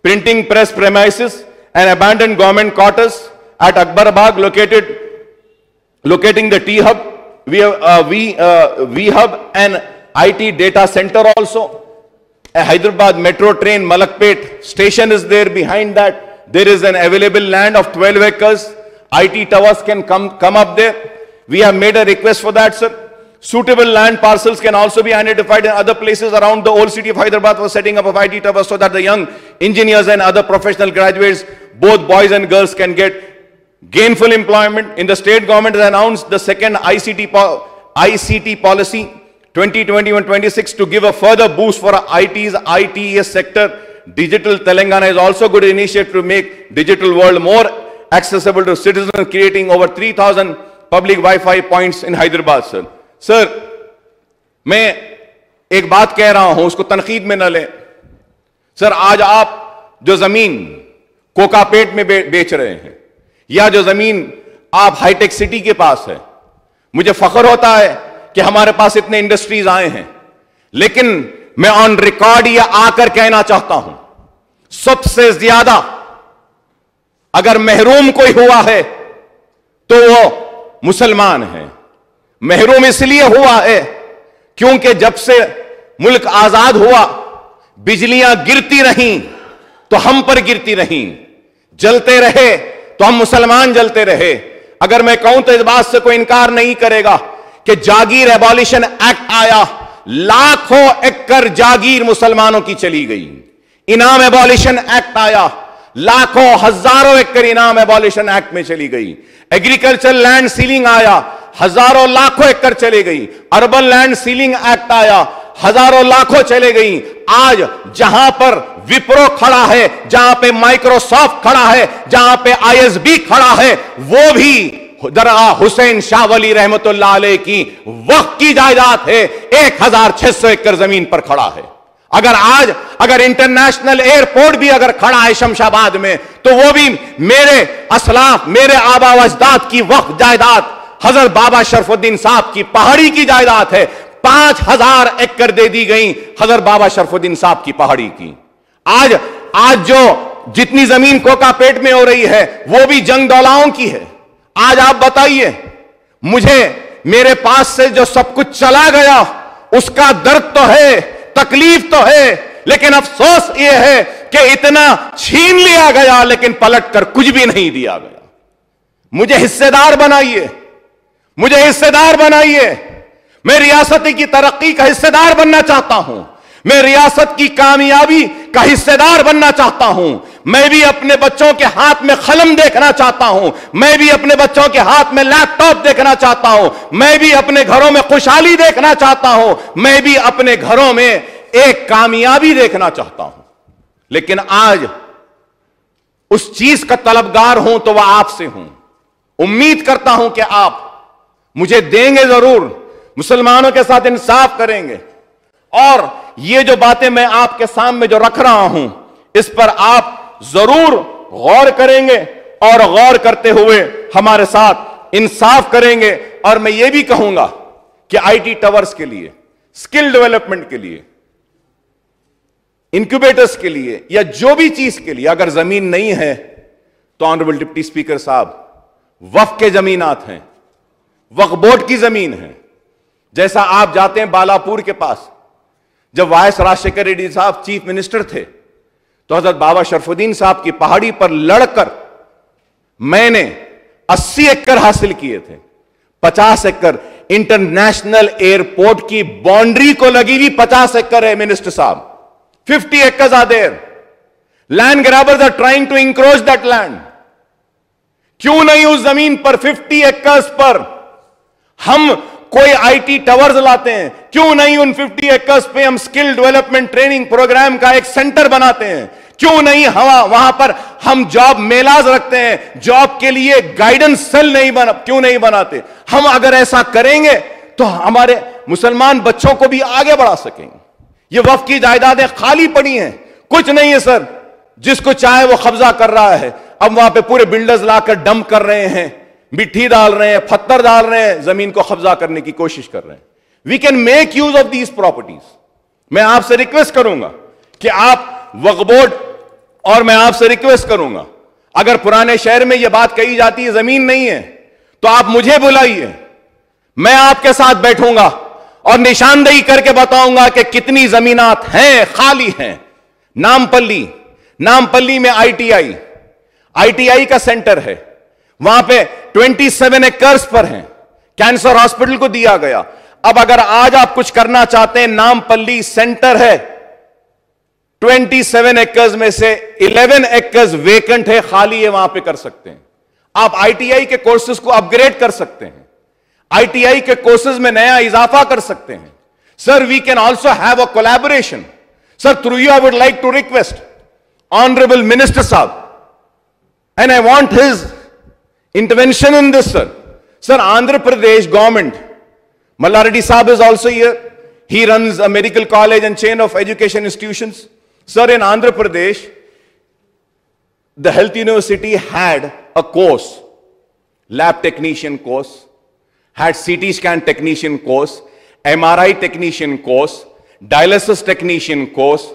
printing press premises, and abandoned government quarters at Akbarabad locating the T-Hub, V-Hub and IT data center also. A Hyderabad metro train Malakpet station is there. Behind that there is an available land of 12 acres. IT towers can come up there. We have made a request for that, sir. Suitable land parcels can also be identified in other places around the old city of Hyderabad for setting up of IT towers, so that the young engineers and other professional graduates, both boys and girls, can get gainful employment. In the state government has announced the second ICT policy 2021-26 to give a further boost for ITES sector. Digital Telangana is also a good initiative to make digital world more accessible to citizens, creating over 3,000 public Wi-Fi points in Hyderabad, sir. Sir, मैं एक बात कह रहा हूं, उसको तनकीद में न ले. सर, आज आप जो जमीन कोकापेट में बेच रहे हैं, या जो जमीन आप हाईटेक सिटी के पास है, मुझे फख्र होता है कि हमारे पास इतने इंडस्ट्रीज आए हैं, लेकिन मैं ऑन रिकॉर्ड ये आकर कहना चाहता हूं, सबसे ज्यादा अगर महरूम कोई हुआ है तो वो मुसलमान है. महरूम इसलिए हुआ है क्योंकि जब से मुल्क आजाद हुआ, बिजलियां गिरती रहीं तो हम पर गिरती रहीं, जलते रहे तो हम मुसलमान जलते रहे. अगर मैं कहूं तो इस बात से कोई इनकार नहीं करेगा कि जागीर एबॉलिशन एक्ट आया, लाखों एकड़ जागीर मुसलमानों की चली गई. इनाम एबॉलिशन एक्ट आया, लाखों हजारों एकड़ इनाम एबॉलिशन एक्ट में चली गई. एग्रीकल्चर लैंड सीलिंग आया, हजारों लाखों एकड़ चली गई. अर्बन लैंड सीलिंग एक्ट आया, हजारों लाखों चले गई. आज जहां पर विप्रो खड़ा है, जहां पे माइक्रोसॉफ्ट खड़ा है, जहां पे आईएसबी खड़ा है, वो भी दरगाह हुसैन शाह वली रहमतुल्लाह अलैह की वक्फ की जायदाद है. 1600 एकड़ जमीन पर खड़ा है. अगर इंटरनेशनल एयरपोर्ट भी अगर खड़ा है शमशाबाद में, तो वो भी मेरे असलाफ, मेरे आबा व अजदाद की वक्फ जायदाद, हजरत बाबा शरफुद्दीन साहब की पहाड़ी की जायदाद है. 5000 एकड़ दे दी गई हजरत बाबा शरफुद्दीन साहब की पहाड़ी की. आज जो जितनी जमीन कोकापेट में हो रही है, वो भी जंग दौलाओं की है. आज आप बताइए मुझे, मेरे पास से जो सब कुछ चला गया उसका दर्द तो है, तकलीफ तो है, लेकिन अफसोस यह है कि इतना छीन लिया गया लेकिन पलट कर कुछ भी नहीं दिया गया. मुझे हिस्सेदार बनाइए, मुझे हिस्सेदार बनाइए. मैं रियासत की तरक्की का हिस्सेदार बनना चाहता हूं. मैं रियासत की कामयाबी का हिस्सेदार बनना चाहता हूं. میں بھی اپنے بچوں کے ہاتھ میں قلم دیکھنا چاہتا ہوں, میں بھی اپنے بچوں کے ہاتھ میں لیپ ٹاپ دیکھنا چاہتا ہوں, میں بھی اپنے گھروں میں خوشحالی دیکھنا چاہتا ہوں, میں بھی اپنے گھروں میں ایک کامیابی دیکھنا چاہتا ہوں. لیکن آج اس چیز کا طلبگار ہوں تو وہ آپ سے ہوں. امید کرتا ہوں کہ آپ مجھے دیں گے ضرور, مسلمانوں کے ساتھ انصاف کریں گے, اور یہ جو باتیں میں آپ کے سامنے جو رکھ رہا ہوں اس پر آپ ضرور غور کریں گے, اور غور کرتے ہوئے ہمارے ساتھ انصاف کریں گے. اور میں یہ بھی کہوں گا کہ آئی ٹی ٹاورز کے لیے, سکل ڈیولپمنٹ کے لیے, انکیوبیٹرز کے لیے, یا جو بھی چیز کے لیے اگر زمین نہیں ہے تو آنریبل ڈپٹی اسپیکر صاحب, وقف کے زمینات ہیں, وقف بورڈ کی زمین ہے. جیسا آپ جاتے ہیں بالاپور کے پاس, جب وائس راجشیکھر ریڈی صاحب چیف منسٹر تھے تو حضرت بابا شرف الدین صاحب کی پہاڑی پر لڑ کر میں نے 80 ایکڑ حاصل کیے تھے. 50 ایکڑ انٹرنیشنل ایئرپورٹ کی باؤنڈری کو لگی ہوئی 50 ایکڑ ہے منسٹر صاحب. 50 acres are there. Land grabbers are trying to encroach that land. کیوں نہیں اس زمین پر 50 ایکرز پر ہم کوئی آئی ٹی ٹاورز لاتے ہیں؟ کیوں نہیں ان 50 ایکرز پہ ہم سکل ڈیولپمنٹ ٹریننگ پروگرام کا ایک سینٹر بناتے ہیں؟ کیوں نہیں وہاں پر ہم جاب میلاز رکھتے ہیں, جاب کے لیے گائیڈنس سیل کیوں نہیں بناتے؟ ہم اگر ایسا کریں گے تو ہمارے مسلمان بچوں کو بھی آگے بڑھا سکیں گے. یہ وقف کی جائیدادیں خالی پڑی ہیں, کچھ نہیں ہے سر, جس کو چاہے وہ قبضہ کر رہا ہے. اب وہاں پہ پورے بلڈرز لا کر ڈمپ کر رہے ہیں, مٹی ڈال رہے ہیں, پتھر ڈال رہے ہیں, زمین کو قبضہ کرنے کی کوشش کر رہے ہیں. We can make use of these properties. میں آپ سے ریکویسٹ کروں گا کہ آپ وقف بورڈ, اور میں آپ سے ریکویسٹ کروں گا اگر پرانے شہر میں یہ بات کہی جاتی ہے زمین نہیں ہے تو آپ مجھے بلائیے, میں آپ کے ساتھ بیٹھوں گا اور نشاندہی کر کے بتاؤں گا کہ کتنی زمینات ہیں خالی ہیں. نامپلی میں آئی ٹی آئی کا سینٹر ہے, وہاں پہ 27 ایکرز پر ہیں, کینسر ہاسپٹل کو دیا گیا. اب اگر آج آپ کچھ کرنا چاہتے ہیں, نامپلی سینٹر ہے, 27 ایکرز میں سے 11 ایکرز ویکنٹ ہے, خالی ہے, وہاں پہ کر سکتے ہیں. آپ آئی ٹی آئی کے کورسز کو اپ گریڈ کر سکتے ہیں, آئی ٹی آئی کے کورسز میں نیا اضافہ کر سکتے ہیں. Sir, we can also have a collaboration. Sir, through you I would like to request honourable minister sahab, and I want his intervention in this. Sir, Andhra Pradesh government, Malla Reddy sahab is also here, he runs a medical college and chain of education institutions. Sir, in Andhra Pradesh, the Health University had a course, lab technician course, had CT scan technician course, MRI technician course, dialysis technician course,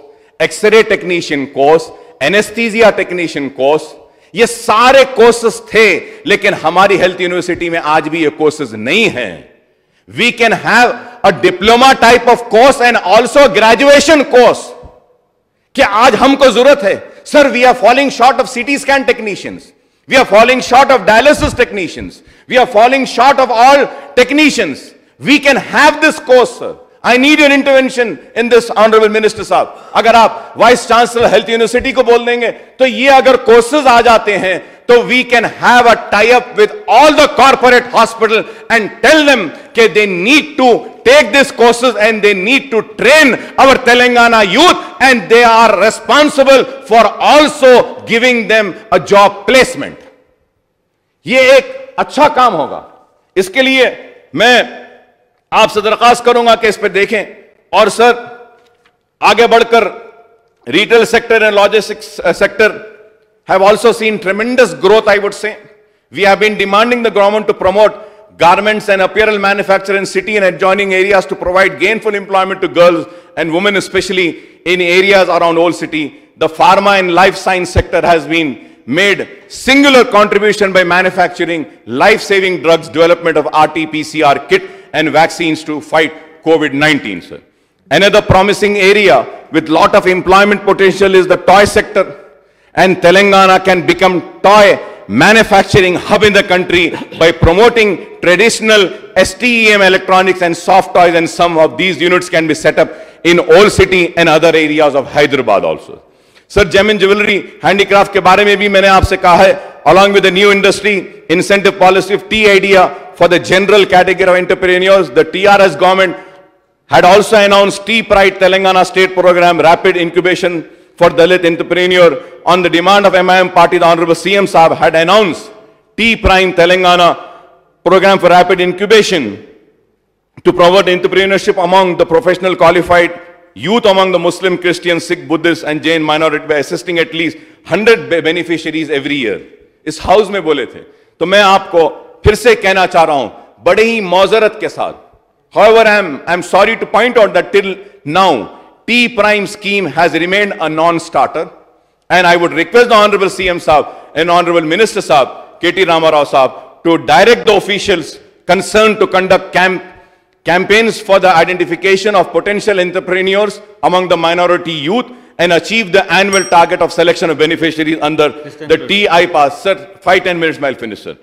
X-ray technician course, anesthesia technician course. یہ سارے courses تھے, لیکن ہماری health university میں آج بھی یہ courses نہیں ہیں. We can have a diploma type of course and also graduation course. کہ آج ہم کو ضرورت ہے. Sir, we are falling short of C T scan technicians, we are falling short of dialysis technicians, we are falling short of all technicians. We can have this course. Sir, I need your intervention in this honourable minister sahab. اگر آپ vice chancellor health university کو بول دیں گے تو یہ اگر courses آ جاتے ہیں تو we can have a tie up with all the corporate hospital and tell them کہ they need to take these courses and they need to train our Telangana youth, and they are responsible for also giving them a job placement. یہ ایک اچھا کام ہوگا. اس کے لیے میں آپ سے درخواست کروں گا کہ اس پہ دیکھیں. اور سر, آگے بڑھ کر retail sector and logistics sector have also seen tremendous growth, I would say. We have been demanding the government to promote garments and apparel manufacture in city and adjoining areas to provide gainful employment to girls and women, especially in areas around old city. The pharma and life science sector has been made singular contribution by manufacturing life-saving drugs, development of RT-PCR kit and vaccines to fight COVID-19, sir. Another promising area with lot of employment potential is the toy sector, and Telangana can become toy manufacturing hub in the country by promoting traditional STEM electronics and soft toys, and some of these units can be set up in Old City and other areas of Hyderabad also. Sir, gem and jewelry, handicraft کے بارے میں بھی میں نے آپ سے کہا ہے, along with the new industry incentive policy of T idea for the general category of entrepreneurs, the TRS government had also announced T Pride Telangana state program, rapid incubation for Dalit entrepreneur. On the demand of MIM party, the Honorable CM Saab had announced T Prime Telangana program for rapid incubation to promote entrepreneurship among the professional qualified youth among the Muslim, Christian, Sikh, Buddhist and Jain minority by assisting at least 100 beneficiaries every year. Us house میں بولے تھے. تو میں آپ کو پھر سے کہنا چاہ رہا ہوں بڑے ہی معذرت کے ساتھ. However, I'm sorry to point out that till now, T Prime scheme has remained a non-starter. And I would request the Honorable CM Saab and Honorable Minister Saab, K.T. Ramarao Saab, to direct the officials concerned to conduct campaigns for the identification of potential entrepreneurs among the minority youth and achieve the annual target of selection of beneficiaries under the TI pass. Sir, 5-10 minutes, I'll finish, sir.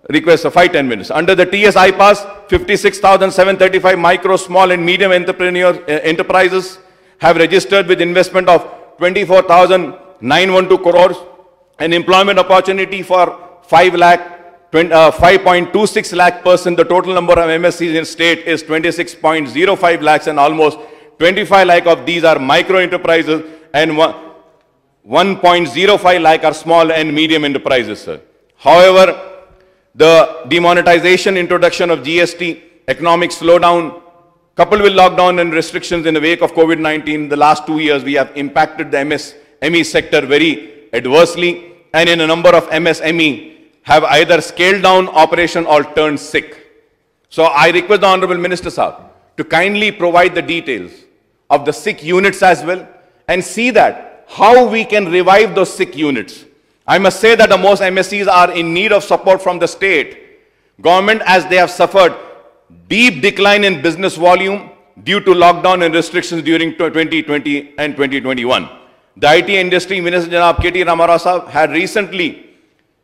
Request, sir, 5-10 minutes. Under the TSI pass, 56,735 micro, small and medium enterprises have registered with investment of 24,912 crores, an employment opportunity for 5.26 lakh person. The total number of MSCs in state is 26.05 lakhs and almost 25 lakh of these are micro enterprises and 1.05 lakh are small and medium enterprises, sir. However, the demonetization, introduction of GST, economic slowdown, coupled with lockdown and restrictions in the wake of COVID-19, the last 2 years we have impacted the MSME sector very adversely, and in a number of MSME have either scaled down operation or turned sick. So I request the Honorable Minister Saab to kindly provide the details of the sick units as well and see that how we can revive those sick units. I must say that the most MSCs are in need of support from the state government as they have suffered deep decline in business volume due to lockdown and restrictions during 2020 and 2021. The IT industry Minister Janab K.T. Ramarao Sahab had recently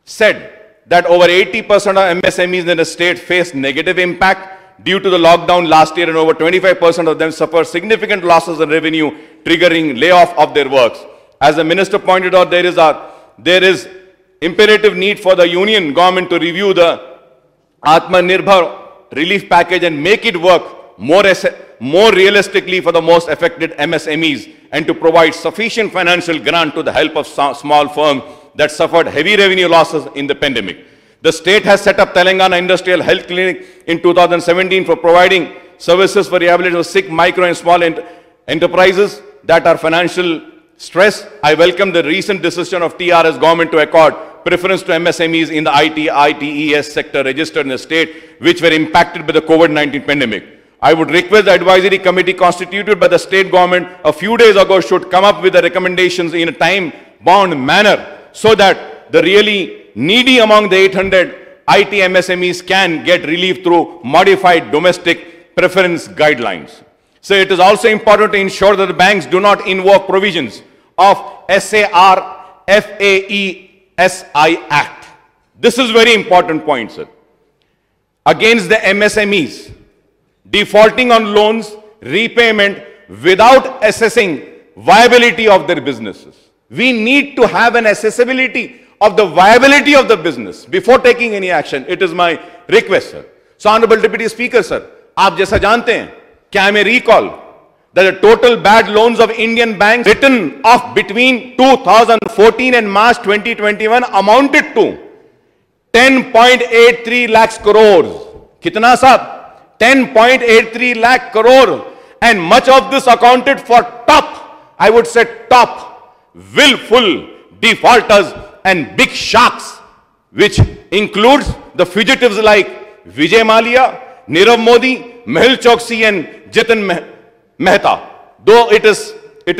said that over 80% of MSMEs in the state faced negative impact due to the lockdown last year, and over 25% of them suffered significant losses in revenue, triggering layoff of their works. As the minister pointed out, there is imperative need for the union government to review the Atmanirbhar relief package and make it work more realistically for the most affected MSMEs, and to provide sufficient financial grant to the help of small firms that suffered heavy revenue losses in the pandemic. The state has set up Telangana Industrial Health Clinic in 2017 for providing services for rehabilitation of sick micro and small enterprises that are financial stress. I welcome the recent decision of TRS government to accord preference to MSMEs in the ITES sector registered in the state, which were impacted by the COVID-19 pandemic. I would request the advisory committee constituted by the state government a few days ago should come up with the recommendations in a time-bound manner so that the really needy among the 800 IT MSMEs can get relief through modified domestic preference guidelines. So it is also important to ensure that the banks do not invoke provisions of SARFAESI Act. This is very important point, sir. Against the MSMEs, defaulting on loans, repayment without assessing viability of their businesses. We need to have an accessibility of the viability of the business before taking any action. It is my request, sir. So, Honorable Deputy Speaker, sir, aap jaisa jante hain, kya I may recall that the total bad loans of Indian banks written off between 2014 and March 2021 amounted to 10.83 lakhs crores. Kitna sahab? 10.83 lakh crore. And much of this accounted for top, I would say top, willful defaulters and big sharks, which includes the fugitives like Vijay Mallya, Nirav Modi, Mehul Choksi and Jitin Mehta. Though it is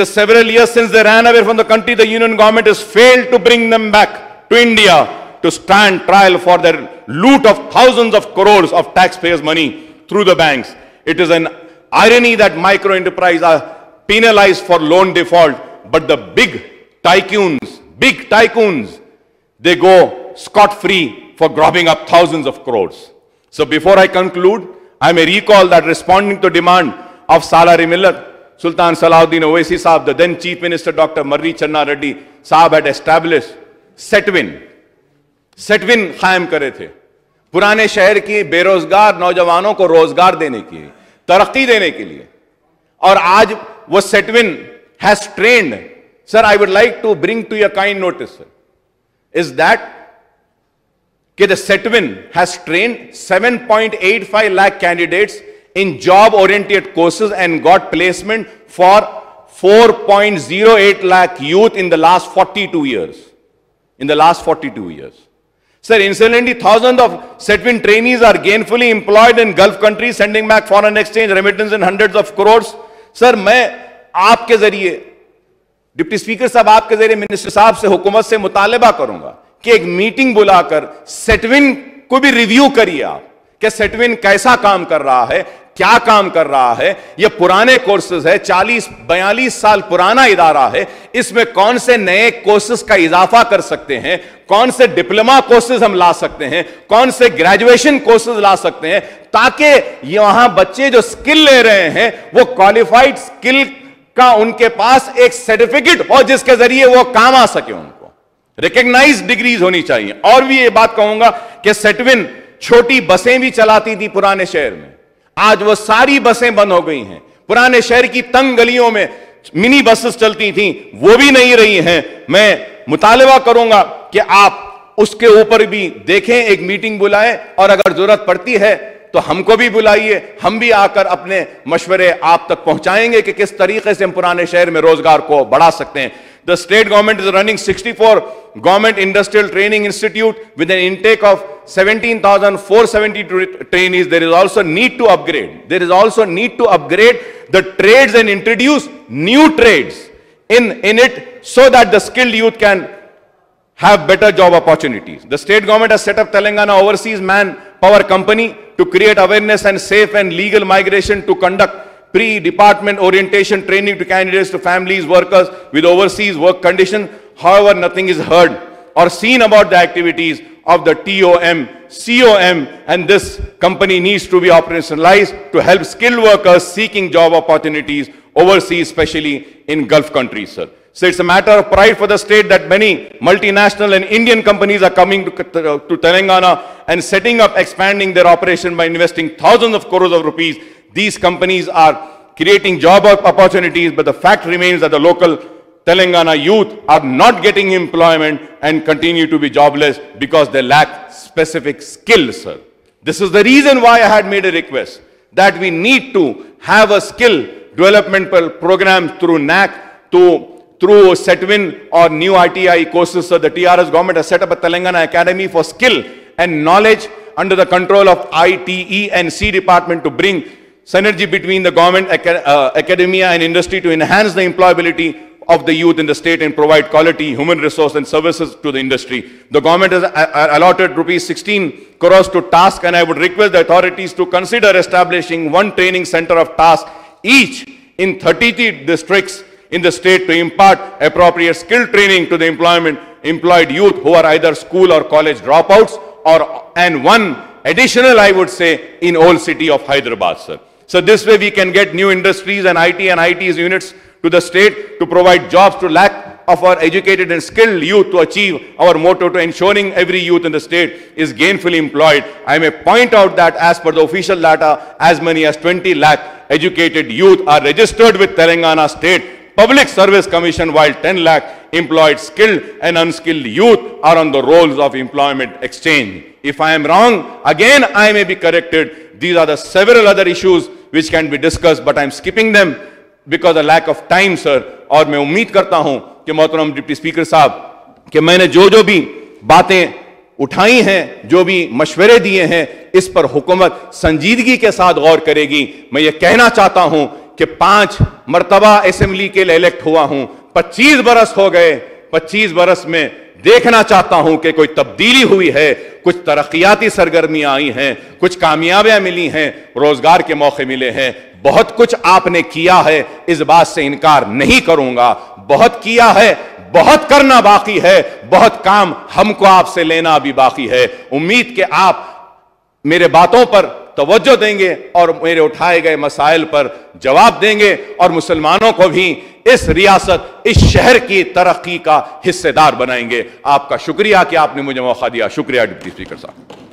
several years since they ran away from the country, the union government has failed to bring them back to India to stand trial for their loot of thousands of crores of taxpayers' money through the banks. It is an irony that micro enterprises are penalized for loan default, but the big tycoons, they go scot-free for grubbing up thousands of crores. So before I conclude, I may recall that responding to demand of Salari Miller, Sultan Salahuddin Owaisi Saab, the then Chief Minister Dr. Marri Channa Reddy Saab had established सेटविन कायम करे थे, पुराने शहर की बेरोजगार नौजवानों को रोजगार देने के लिए, तरक्की देने के लिए. और आज वो Setwin has trained, sir I would like to bring to your kind notice is that कि the Setwin has trained 7.85 lakh candidates in job oriented courses and got placement for 4.08 lakh youth in the last 42 years. Sir, incidentally, thousands of Setvin trainees are gainfully employed in Gulf countries, sending back foreign exchange remittance in hundreds of crores. Sir, मैं आपके जरिए, deputy speaker साहब, आपके जरिए minister साहब से, हुकूमत से मुतालिबा करूंगा कि एक मीटिंग बुलाकर सेटविन को भी रिव्यू करिए आप, कि सेटविन कैसा काम कर रहा है, क्या काम कर रहा है. ये पुराने कोर्सेज है, 40-42 साल पुराना इदारा है. इसमें कौन से नए कोर्सेज का इजाफा कर सकते हैं, कौन से डिप्लोमा कोर्सेज हम ला सकते हैं, कौन से ग्रेजुएशन कोर्सेज ला सकते हैं, ताकि यहां बच्चे जो स्किल ले रहे हैं वो क्वालिफाइड स्किल का उनके पास एक सर्टिफिकेट हो जिसके जरिए वो काम आ सके. उनको रिकॉग्नाइज्ड डिग्रीज होनी चाहिए. और भी ये बात कहूंगा कि सेटविन छोटी बसें भी चलाती थी पुराने शहर में, आज वो सारी बसें बंद हो गई हैं. पुराने शहर की तंग गलियों में मिनी बसेस चलती थीं, वो भी नहीं रही हैं. मैं मुतालिबा करूंगा कि आप उसके ऊपर भी देखें, एक मीटिंग बुलाएं, और अगर जरूरत पड़ती है तो हमको भी बुलाइए, हम भी आकर अपने मशवरे आप तक पहुंचाएंगे कि किस तरीके से हम पुराने शहर में रोजगार को बढ़ा सकते हैं. The state government is running 64 government industrial training institute with an intake of 17,472 trainees. There is also need to upgrade. There is also need to upgrade the trades and introduce new trades in it so that the skilled youth can have better job opportunities. The state government has set up Telangana Overseas Manpower Company to create awareness and safe and legal migration, to conduct pre-department orientation training to candidates, to families, workers with overseas work conditions. However, nothing is heard or seen about the activities of the TOM, COM, and this company needs to be operationalized to help skilled workers seeking job opportunities overseas, especially in Gulf countries, sir. So it's a matter of pride for the state that many multinational and Indian companies are coming to Telangana and setting up, expanding their operation by investing thousands of crores of rupees. These companies are creating job opportunities, but the fact remains that the local Telangana youth are not getting employment and continue to be jobless because they lack specific skills, sir. This is the reason why I had made a request that we need to have a skill development program through NAC, through Setvin or new ITI courses. So the TRS government has set up a Telangana Academy for Skill and Knowledge under the control of ITE and C department to bring synergy between the government, academia and industry to enhance the employability of the youth in the state and provide quality human resource and services to the industry. The government has allotted rupees 16 crores to TASK, and I would request the authorities to consider establishing one training center of TASK each in 33 districts in the state to impart appropriate skill training to the employed youth who are either school or college dropouts, and one additional, I would say, in old city of Hyderabad, sir. So this way we can get new industries and IT's units to the state to provide jobs to lack of our educated and skilled youth to achieve our motto to ensuring every youth in the state is gainfully employed. I may point out that as per the official data, as many as 20 lakh educated youth are registered with Telangana State Public Service Commission, while 10 lakh employed skilled and unskilled youth are on the rolls of employment exchange. If I am wrong, again I may be corrected. These are the several other issues which can be discussed, but I am skipping them because of lack of time, sir. और मैं उम्मीद करता हूं कि मोहतरम deputy speaker साहब कि मैंने जो भी बातें उठाई हैं, जो भी मशवरे दिए हैं, इस पर हुकूमत संजीदगी के साथ गौर करेगी. मैं ये कहना चाहता हूं कि 5 मर्तबा असेंबली के लिए इलेक्ट हुआ हूं, 25 बरस हो गए. 25 बरस में देखना चाहता हूं कि कोई तब्दीली हुई है, कुछ तरक्याती सरगर्मियां आई हैं, कुछ कामयाबियां मिली हैं, रोजगार के मौके मिले हैं. बहुत कुछ आपने किया है, इस बात से इनकार नहीं करूंगा. बहुत किया है, बहुत करना बाकी है, बहुत काम हमको आपसे लेना भी बाकी है. उम्मीद कि आप मेरे बातों पर توجہ دیں گے اور میرے اٹھائے گئے مسائل پر جواب دیں گے اور مسلمانوں کو بھی اس ریاست، اس شہر کی ترقی کا حصے دار بنائیں گے۔ آپ کا شکریہ کہ آپ نے مجھے موقع دیا۔ شکریہ ڈپٹی اسپیکر صاحب۔